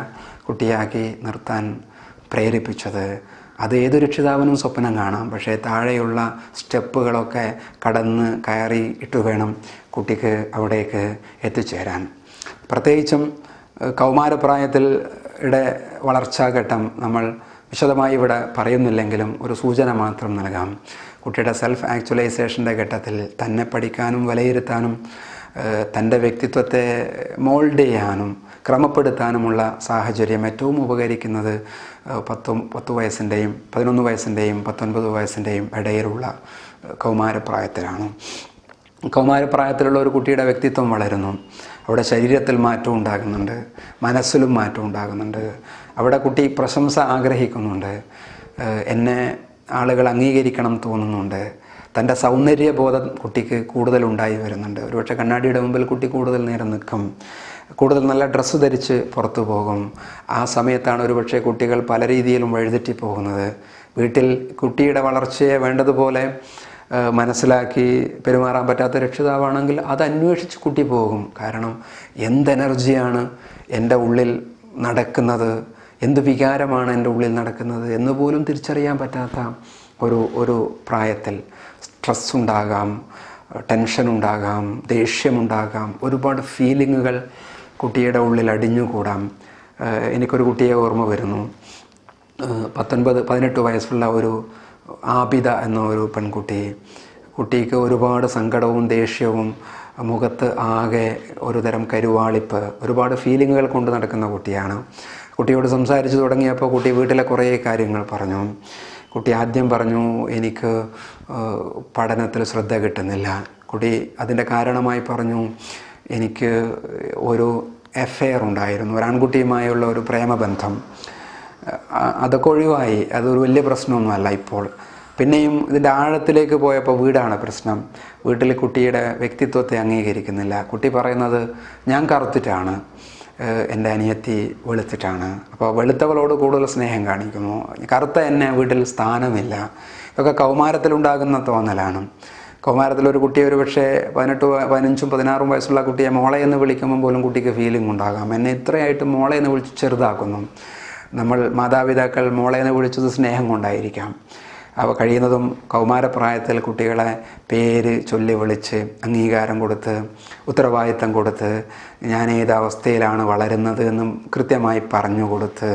കുട്ടിയാക്കി നിർത്താൻ പ്രേരിപ്പിച്ചത്. അത് ഏതൊരു രക്ഷിതാവിനും സ്വപ്നം കാണാം. പക്ഷേ താഴെയുള്ള സ്റ്റെപ്പുകളൊക്കെ കടന്ന് കയറി ഇട്ട് വേണം കുട്ടിക്ക് അവിടേക്ക് എത്തിച്ചേരാൻ. പ്രത്യേകിച്ചും കൗമാരപ്രായത്തിലെ വളർച്ചാഘട്ടം നമ്മൾ വിശദമായി ഇവിടെ പറയുന്നില്ലെങ്കിലും ഒരു സൂചന മാത്രം നൽകാം. കുട്ടിയുടെ സെൽഫ് ആക്ച്വലൈസേഷൻ്റെ ഘട്ടത്തിൽ തന്നെ പഠിക്കാനും വിലയിരുത്താനും തൻ്റെ വ്യക്തിത്വത്തെ മോൾഡ് ചെയ്യാനും ക്രമപ്പെടുത്താനുമുള്ള സാഹചര്യം ഏറ്റവും ഉപകരിക്കുന്നത് 10 വയസ്സിൻ്റെയും 11 വയസ്സിൻ്റെയും 19 വയസ്സിൻ്റെയും ഇടയിലുള്ള കൗമാരപ്രായത്തിലാണ്. കൗമാരപ്രായത്തിലുള്ള ഒരു കുട്ടിയുടെ വ്യക്തിത്വം വളരുന്നു. അവിടെ ശരീരത്തിൽ മാറ്റം ഉണ്ടാകുന്നുണ്ട്, മനസ്സിലും മാറ്റം ഉണ്ടാകുന്നുണ്ട്. അവിടെ കുട്ടി പ്രശംസ ആഗ്രഹിക്കുന്നുണ്ട്, എന്നെ ആളുകൾ അംഗീകരിക്കണം തോന്നുന്നുണ്ട്. തൻ്റെ സൗന്ദര്യബോധം കുട്ടിക്ക് കൂടുതൽ ഉണ്ടായി വരുന്നുണ്ട്. ഒരുപക്ഷെ കണ്ണാടിയുടെ മുമ്പിൽ കുട്ടി കൂടുതൽ നേരം നിൽക്കും, കൂടുതൽ നല്ല ഡ്രസ്സ് ധരിച്ച് പുറത്തു പോകും. ആ സമയത്താണ് ഒരുപക്ഷെ കുട്ടികൾ പല രീതിയിലും വഴിതെറ്റി പോകുന്നത്. വീട്ടിൽ കുട്ടിയുടെ വളർച്ചയെ വേണ്ടതുപോലെ മനസ്സിലാക്കി പെരുമാറാൻ പറ്റാത്ത രക്ഷിതാവാണെങ്കിൽ അത് അന്വേഷിച്ച് കുട്ടി പോകും. കാരണം എന്ത് എനർജിയാണ് എൻ്റെ ഉള്ളിൽ നടക്കുന്നത്, എന്ത് വികാരമാണ് എൻ്റെ ഉള്ളിൽ നടക്കുന്നത് എന്ന് പോലും തിരിച്ചറിയാൻ പറ്റാത്ത ഒരു പ്രായത്തിൽ സ്ട്രെസ് ഉണ്ടാകാം, ടെൻഷൻ ഉണ്ടാകാം, ദേഷ്യമുണ്ടാകാം, ഒരുപാട് ഫീലിങ്ങുകൾ കുട്ടിയുടെ ഉള്ളിൽ അടിഞ്ഞുകൂടാം. എനിക്കൊരു കുട്ടിയെ ഓർമ്മ വരുന്നു. 18 വയസ്സുള്ള ഒരു ആബിദ എന്ന ഒരു കുട്ടിക്ക് ഒരുപാട് സങ്കടവും ദേഷ്യവും, മുഖത്ത് ആകെ ഒരു തരം കരുവാളിപ്പ്, ഒരുപാട് ഫീലിങ്ങുകൾ കൊണ്ട് നടക്കുന്ന കുട്ടിയാണ്. കുട്ടിയോട് സംസാരിച്ചു തുടങ്ങിയപ്പോൾ കുട്ടി വീട്ടിലെ കുറേ കാര്യങ്ങൾ പറഞ്ഞു. കുട്ടി ആദ്യം പറഞ്ഞു, എനിക്ക് പഠനത്തിൽ ശ്രദ്ധ കിട്ടുന്നില്ല. കുട്ടി അതിൻ്റെ കാരണമായി പറഞ്ഞു, എനിക്ക് ഒരു അഫെയർ ഉണ്ടായിരുന്നു, ഒരു ആൺകുട്ടിയുമായുള്ള ഒരു പ്രേമബന്ധം. അതൊക്കെ ഒഴിവായി, അതൊരു വലിയ പ്രശ്നമൊന്നുമല്ല ഇപ്പോൾ. പിന്നെയും ഇതിൻ്റെ ആഴത്തിലേക്ക് പോയപ്പോൾ വീടാണ് പ്രശ്നം. വീട്ടിൽ കുട്ടിയുടെ വ്യക്തിത്വത്തെ അംഗീകരിക്കുന്നില്ല. കുട്ടി പറയുന്നത്, ഞാൻ കറുത്തിട്ടാണ്, എൻ്റെ അനിയത്തി വെളുത്തിട്ടാണ്, അപ്പോൾ വെളുത്തവളോട് കൂടുതൽ സ്നേഹം കാണിക്കുന്നു, കറുത്ത എന്നെ വീട്ടിൽ സ്ഥാനമില്ല. ഇതൊക്കെ കൗമാരത്തിലുണ്ടാകുന്ന തോന്നലാണ്. കൗമാരത്തിലൊരു കുട്ടി ഒരു പക്ഷേ 18, 15, 16 വയസ്സുള്ള കുട്ടിയെ മോളെ എന്ന് വിളിക്കുമ്പോൾ പോലും കുട്ടിക്ക് ഫീലിംഗ് ഉണ്ടാകാം, എന്നെ ഇത്രയായിട്ട് മോളെ എന്ന് വിളിച്ച് ചെറുതാക്കുന്നു. നമ്മൾ മാതാപിതാക്കൾ മോളെ എന്ന് വിളിച്ചത് സ്നേഹം കൊണ്ടായിരിക്കാം. അവ കഴിയുന്നതും കൗമാരപ്രായത്തിൽ കുട്ടികളെ പേര് ചൊല്ലി വിളിച്ച് അംഗീകാരം കൊടുത്ത് ഉത്തരവാദിത്തം കൊടുത്ത് ഞാൻ ഏത് അവസ്ഥയിലാണ് വളരുന്നത് എന്നും കൃത്യമായി പറഞ്ഞു കൊടുത്ത്,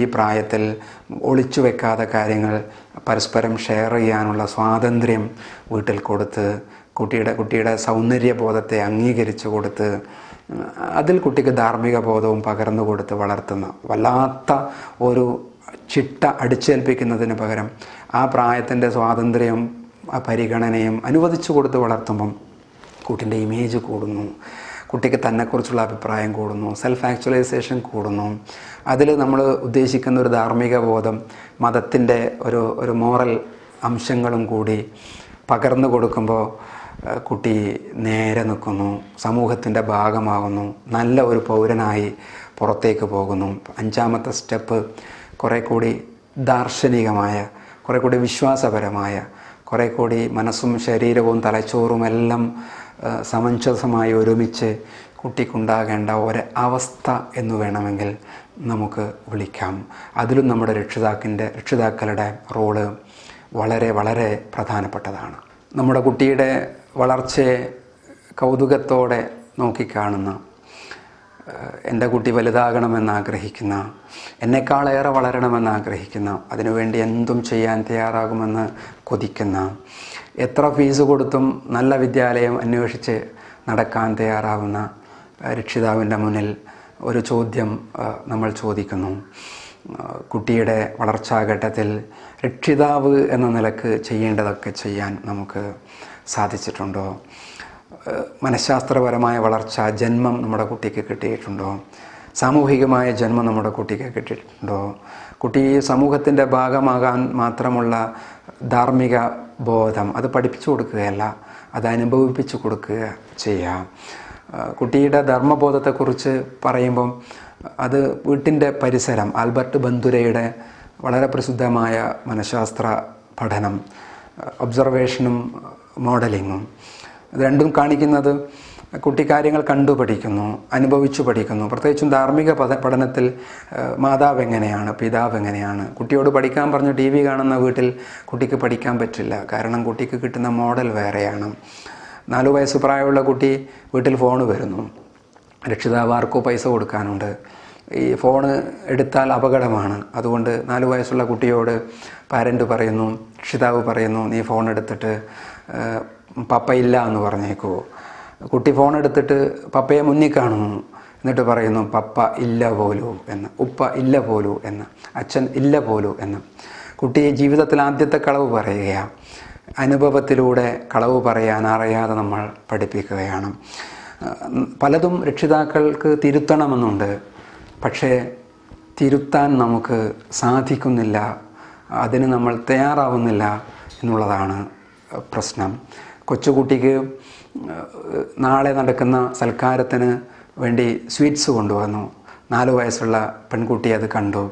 ഈ പ്രായത്തിൽ ഒളിച്ചു വെക്കാതെ കാര്യങ്ങൾ പരസ്പരം ഷെയർ ചെയ്യാനുള്ള സ്വാതന്ത്ര്യം വീട്ടിൽ കൊടുത്ത് കുട്ടിയുടെ സൗന്ദര്യബോധത്തെ അംഗീകരിച്ചു കൊടുത്ത് അതിൽ കുട്ടിക്ക് ധാർമ്മിക ബോധവും പകർന്നു കൊടുത്ത് വളർത്തുന്ന വല്ലാത്ത ഒരു ചിട്ട അടിച്ചേൽപ്പിക്കുന്നതിന് പകരം ആ പ്രായത്തിൻ്റെ സ്വാതന്ത്ര്യവും പരിഗണനയും അനുവദിച്ചു കൊടുത്ത് വളർത്തുമ്പം കുട്ടിൻ്റെ ഇമേജ് കൂടുന്നു, കുട്ടിക്ക് തന്നെക്കുറിച്ചുള്ള അഭിപ്രായം കൂടുന്നു, സെൽഫ് ആക്ച്വലൈസേഷൻ കൂടുന്നു. അതിൽ നമ്മൾ ഉദ്ദേശിക്കുന്ന ഒരു ധാർമ്മിക ബോധം, മതത്തിൻ്റെ ഒരു മോറൽ അംശങ്ങളും കൂടി പകർന്നു കൊടുക്കുമ്പോൾ കുട്ടി നേരെ നിൽക്കുന്നു, സമൂഹത്തിൻ്റെ ഭാഗമാകുന്നു, നല്ല ഒരു പൗരനായി പുറത്തേക്ക് പോകുന്നു. 5ാമത്തെ സ്റ്റെപ്പ് കുറേ കൂടി ദാർശനികമായ, കുറേ കൂടി വിശ്വാസപരമായ, കുറേ കൂടി മനസ്സും ശരീരവും തലച്ചോറും എല്ലാം സമഞ്ജസമായി ഒരുമിച്ച് കുട്ടിക്കുണ്ടാകേണ്ട ഒരവസ്ഥ എന്ന് വേണമെങ്കിൽ നമുക്ക് വിളിക്കാം. അതിലും നമ്മുടെ രക്ഷിതാക്കളുടെ റോള് വളരെ വളരെ പ്രധാനപ്പെട്ടതാണ്. നമ്മുടെ കുട്ടിയുടെ വളർച്ചയെ കൗതുകത്തോടെ നോക്കിക്കാണുന്ന, എൻ്റെ കുട്ടി വലുതാകണമെന്ന് ആഗ്രഹിക്കുന്ന, എന്നെക്കാളേറെ വളരണമെന്ന് ആഗ്രഹിക്കുന്ന, അതിനുവേണ്ടി എന്തും ചെയ്യാൻ തയ്യാറാകുമെന്ന് കൊതിക്കുന്ന, എത്ര ഫീസ് കൊടുത്തും നല്ല വിദ്യാലയം അന്വേഷിച്ച് നടക്കാൻ തയ്യാറാവുന്ന രക്ഷിതാവിൻ്റെ മുന്നിൽ ഒരു ചോദ്യം നമ്മൾ ചോദിക്കുന്നു. കുട്ടിയുടെ വളർച്ചാഘട്ടത്തിൽ രക്ഷിതാവ് എന്ന നിലക്ക് ചെയ്യേണ്ടതൊക്കെ ചെയ്യാൻ നമുക്ക് സാധിച്ചിട്ടുണ്ടോ? മനഃശാസ്ത്രപരമായ വളർച്ച, ജന്മം നമ്മുടെ കുട്ടിക്ക് കിട്ടിയിട്ടുണ്ടോ? സാമൂഹികമായ ജന്മം നമ്മുടെ കുട്ടിക്ക് കിട്ടിയിട്ടുണ്ടോ? കുട്ടി സമൂഹത്തിൻ്റെ ഭാഗമാകാൻ മാത്രമുള്ള ധാർമ്മിക ബോധം അത് പഠിപ്പിച്ചു കൊടുക്കുകയല്ല, അത് അനുഭവിപ്പിച്ചു കൊടുക്കുക ചെയ്യുക. കുട്ടിയുടെ ധർമ്മബോധത്തെക്കുറിച്ച് പറയുമ്പം അത് വീട്ടിൻ്റെ പരിസരം, ആൽബർട്ട് ബന്ദുരയുടെ വളരെ പ്രസിദ്ധമായ മനഃശാസ്ത്ര പഠനം, ഒബ്സർവേഷനും മോഡലിങ്ങും, ഇത് രണ്ടും കാണിക്കുന്നത് കുട്ടി കാര്യങ്ങൾ കണ്ടു പഠിക്കുന്നു, അനുഭവിച്ചു പഠിക്കുന്നു. പ്രത്യേകിച്ചും ധാർമ്മിക പഠനത്തിൽ മാതാവ് എങ്ങനെയാണ്, പിതാവ് എങ്ങനെയാണ്. കുട്ടിയോട് പഠിക്കാൻ പറഞ്ഞ് TV കാണുന്ന വീട്ടിൽ കുട്ടിക്ക് പഠിക്കാൻ പറ്റില്ല. കാരണം കുട്ടിക്ക് കിട്ടുന്ന മോഡൽ വേറെയാണ്. 4 വയസ്സ് പ്രായമുള്ള കുട്ടി വീട്ടിൽ ഫോണ് വരുന്നു, രക്ഷിതാവ് ആർക്കോ പൈസ കൊടുക്കാനുണ്ട്, ഈ ഫോണ് എടുത്താൽ അപകടമാണ്. അതുകൊണ്ട് 4 വയസ്സുള്ള കുട്ടിയോട് പാരൻ്റ് പറയുന്നു, രക്ഷിതാവ് പറയുന്നു, നീ ഫോൺ എടുത്തിട്ട് പപ്പ ഇല്ല എന്ന് പറഞ്ഞേക്കുമോ? കുട്ടി ഫോൺ എടുത്തിട്ട് പപ്പയെ മുന്നിൽ കാണുന്നു, എന്നിട്ട് പറയുന്നു പപ്പ ഇല്ല പോലൂ എന്ന്, ഉപ്പ ഇല്ല പോലൂ എന്ന്, അച്ഛൻ ഇല്ല പോലൂ എന്ന്. കുട്ടി ജീവിതത്തിൽ ആദ്യത്തെ കളവ് പറയുകയാണ്. അനുഭവത്തിലൂടെ കളവ് പറയാൻ അറിയാതെ നമ്മൾ പഠിപ്പിക്കുകയാണ്. പലതും രക്ഷിതാക്കൾക്ക് തിരുത്തണമെന്നുണ്ട്, പക്ഷേ തിരുത്താൻ നമുക്ക് സാധിക്കുന്നില്ല, അതിന് നമ്മൾ തയ്യാറാവുന്നില്ല എന്നുള്ളതാണ് പ്രശ്നം. കൊച്ചുകുട്ടിക്ക് നാളെ നടക്കുന്ന സൽക്കാരത്തിന് വേണ്ടി സ്വീറ്റ്സ് കൊണ്ടുവന്നു. 4 വയസ്സുള്ള പെൺകുട്ടി അത് കണ്ടു.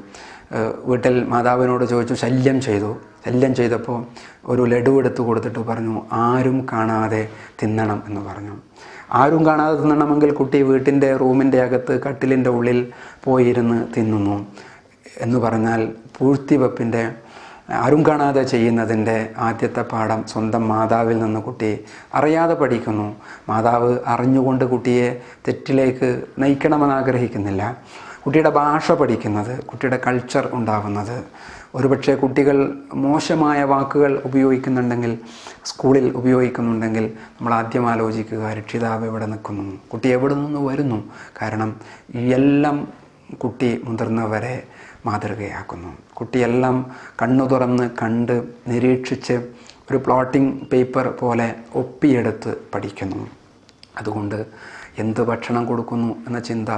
വീട്ടിൽ മാതാവിനോട് ചോദിച്ചു, ശല്യം ചെയ്തപ്പോൾ ഒരു ലഡു എടുത്തു കൊടുത്തിട്ട് പറഞ്ഞു, ആരും കാണാതെ തിന്നണം എന്ന് പറഞ്ഞു. ആരും കാണാതെ തിന്നണമെങ്കിൽ കുട്ടി വീട്ടിൻ്റെ റൂമിൻ്റെ അകത്ത് കട്ടിലിൻ്റെ ഉള്ളിൽ പോയിരുന്ന് തിന്നുന്നു എന്ന് പറഞ്ഞാൽ പൂഴ്ത്തിവെപ്പിൻ്റെ, ആരും കാണാതെ ചെയ്യുന്നതിൻ്റെ ആദ്യത്തെ പാഠം സ്വന്തം മാതാവിൽ നിന്ന് കുട്ടി അറിയാതെ പഠിക്കുന്നു. മാതാവ് അറിഞ്ഞുകൊണ്ട് കുട്ടിയെ തെറ്റിലേക്ക് നയിക്കണമെന്ന് ആഗ്രഹിക്കുന്നില്ല. കുട്ടിയുടെ ഭാഷ പഠിക്കുന്നത്, കുട്ടിയുടെ കൾച്ചർ ഉണ്ടാകുന്നത്. ഒരുപക്ഷെ കുട്ടികൾ മോശമായ വാക്കുകൾ ഉപയോഗിക്കുന്നുണ്ടെങ്കിൽ, സ്കൂളിൽ ഉപയോഗിക്കുന്നുണ്ടെങ്കിൽ, നമ്മൾ ആദ്യം ആലോചിക്കുക, രക്ഷിതാവ് എവിടെ നിൽക്കുന്നു, കുട്ടി എവിടെ നിന്ന് വരുന്നു. കാരണം എല്ലാം കുട്ടി മുതിർന്നവരെ മാതൃകയാക്കുന്നു. കുട്ടിയെല്ലാം കണ്ണു തുറന്ന് കണ്ട് നിരീക്ഷിച്ച് ഒരു പ്ലോട്ടിംഗ് പേപ്പർ പോലെ ഒപ്പിയെടുത്ത് പഠിക്കുന്നു. അതുകൊണ്ട് എന്ത് ഭക്ഷണം കൊടുക്കുന്നു എന്ന ചിന്ത,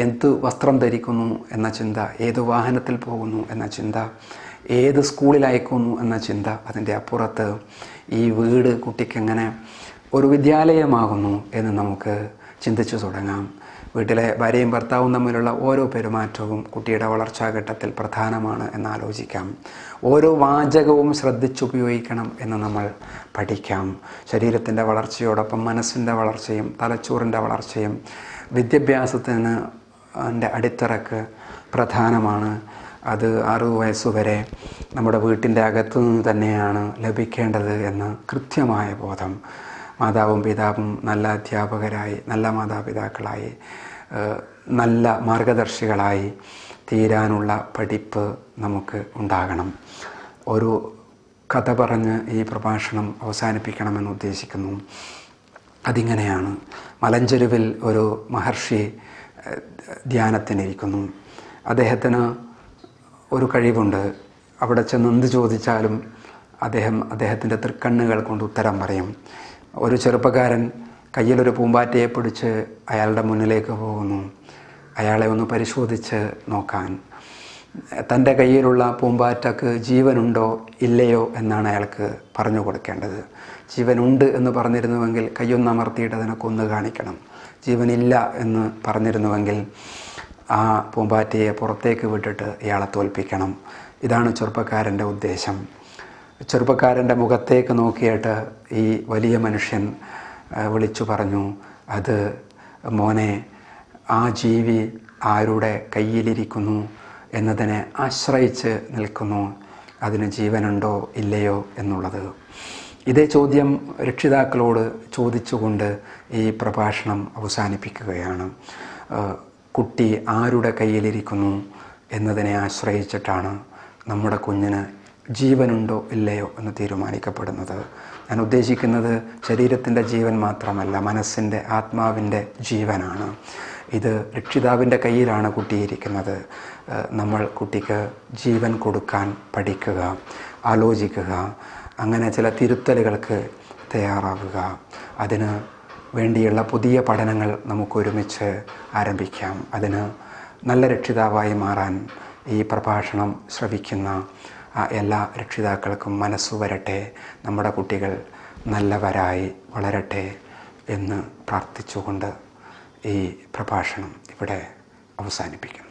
എന്ത് വസ്ത്രം ധരിക്കുന്നു എന്ന ചിന്ത, ഏത് വാഹനത്തിൽ പോകുന്നു എന്ന ചിന്ത, ഏത് സ്കൂളിൽ അയക്കുന്നു എന്ന ചിന്ത, അതിൻ്റെ അപ്പുറത്ത് ഈ വീട് കുട്ടിക്കെങ്ങനെ ഒരു വിദ്യാലയമാകുന്നു എന്ന് നമുക്ക് ചിന്തിച്ചു തുടങ്ങാം. വീട്ടിലെ ഭാര്യയും ഭർത്താവും തമ്മിലുള്ള ഓരോ പെരുമാറ്റവും കുട്ടിയുടെ വളർച്ചാഘട്ടത്തിൽ പ്രധാനമാണ് എന്നാലോചിക്കാം. ഓരോ വാചകവും ശ്രദ്ധിച്ചുപയോഗിക്കണം എന്ന് നമ്മൾ പഠിക്കാം. ശരീരത്തിൻ്റെ വളർച്ചയോടൊപ്പം മനസ്സിൻ്റെ വളർച്ചയും തലച്ചോറിൻ്റെ വളർച്ചയും വിദ്യാഭ്യാസത്തിന് അടിത്തറക്ക് പ്രധാനമാണ്. അത് 6 വയസ്സുവരെ നമ്മുടെ വീട്ടിൻ്റെ അകത്തു നിന്ന് തന്നെയാണ് ലഭിക്കേണ്ടത് എന്ന കൃത്യമായ ബോധം. മാതാവും പിതാവും നല്ല അധ്യാപകരായി, നല്ല മാതാപിതാക്കളായി, നല്ല മാർഗദർശികളായി തീരാനുള്ള പഠിപ്പ് നമുക്ക് ഉണ്ടാകണം. ഒരു കഥ പറഞ്ഞ് ഈ പ്രഭാഷണം അവസാനിപ്പിക്കണമെന്ന് ഉദ്ദേശിക്കുന്നു. അതിങ്ങനെയാണ്. മലഞ്ചെരുവിൽ ഒരു മഹർഷി ധ്യാനത്തിനിരിക്കുന്നു. അദ്ദേഹത്തിന് ഒരു കഴിവുണ്ട്. അവിടെ ചെന്ന് എന്ത് ചോദിച്ചാലും അദ്ദേഹത്തിൻ്റെ തൃക്കണ്ണുകൾ കൊണ്ട് ഉത്തരം പറയും. ഒരു ചെറുപ്പക്കാരൻ കയ്യിലൊരു പൂമ്പാറ്റയെ പിടിച്ച് അയാളുടെ മുന്നിലേക്ക് പോകുന്നു, അയാളെ ഒന്ന് പരിശോധിച്ച് നോക്കാൻ. തൻ്റെ കയ്യിലുള്ള പൂമ്പാറ്റക്ക് ജീവനുണ്ടോ ഇല്ലയോ എന്നാണ് അയാൾക്ക് പറഞ്ഞു കൊടുക്കേണ്ടത്. ജീവനുണ്ട് എന്ന് പറഞ്ഞിരുന്നുവെങ്കിൽ കയ്യൊന്ന് അമർത്തിയിട്ട് അതിനെ കൊന്നു കാണിക്കണം. ജീവനില്ല എന്ന് പറഞ്ഞിരുന്നുവെങ്കിൽ ആ പൂമ്പാറ്റയെ പുറത്തേക്ക് വിട്ടിട്ട് ഇയാളെ തോൽപ്പിക്കണം. ഇതാണ് ചെറുപ്പക്കാരൻ്റെ ഉദ്ദേശം. ചെറുപ്പക്കാരൻ്റെ മുഖത്തേക്ക് നോക്കിയിട്ട് ഈ വലിയ മനുഷ്യൻ വിളിച്ചു പറഞ്ഞു, അത് മോനെ, ആ ജീവി ആരുടെ കയ്യിലിരിക്കുന്നു എന്നതിനെ ആശ്രയിച്ച് നിൽക്കുന്നു, അതിന് ജീവനുണ്ടോ ഇല്ലയോ എന്നുള്ളത്. ഇതേ ചോദ്യം രക്ഷിതാക്കളോട് ചോദിച്ചുകൊണ്ട് ഈ പ്രഭാഷണം അവസാനിപ്പിക്കുകയാണ്. കുട്ടി ആരുടെ കയ്യിലിരിക്കുന്നു എന്നതിനെ ആശ്രയിച്ചിട്ടാണ് നമ്മുടെ കുഞ്ഞിന് ജീവനുണ്ടോ ഇല്ലയോ എന്ന് തീരുമാനിക്കപ്പെടുന്നത്. ഞാൻ ഉദ്ദേശിക്കുന്നത് ശരീരത്തിൻ്റെ ജീവൻ മാത്രമല്ല, മനസ്സിൻ്റെ, ആത്മാവിൻ്റെ ജീവനാണ്. ഇത് രക്ഷിതാവിൻ്റെ കയ്യിലാണ് കുട്ടിയിരിക്കുന്നത്. നമ്മൾ കുട്ടിക്ക് ജീവൻ കൊടുക്കാൻ പഠിക്കുക, ആലോചിക്കുക, അങ്ങനെ ചില തിരുത്തലുകൾക്ക് തയ്യാറാവുക. അതിന് വേണ്ടിയുള്ള പുതിയ പഠനങ്ങൾ നമുക്കൊരുമിച്ച് ആരംഭിക്കാം. അതിന് നല്ല രക്ഷിതാവായി മാറാൻ ഈ പ്രഭാഷണം ശ്രവിക്കുന്ന എല്ലാ രക്ഷിതാക്കൾക്കും മനസ്സു വരട്ടെ. നമ്മുടെ കുട്ടികൾ നല്ലവരായി വളരട്ടെ എന്ന് പ്രാർത്ഥിച്ചുകൊണ്ട് ഈ പ്രഭാഷണം ഇവിടെ അവസാനിപ്പിക്കുന്നു.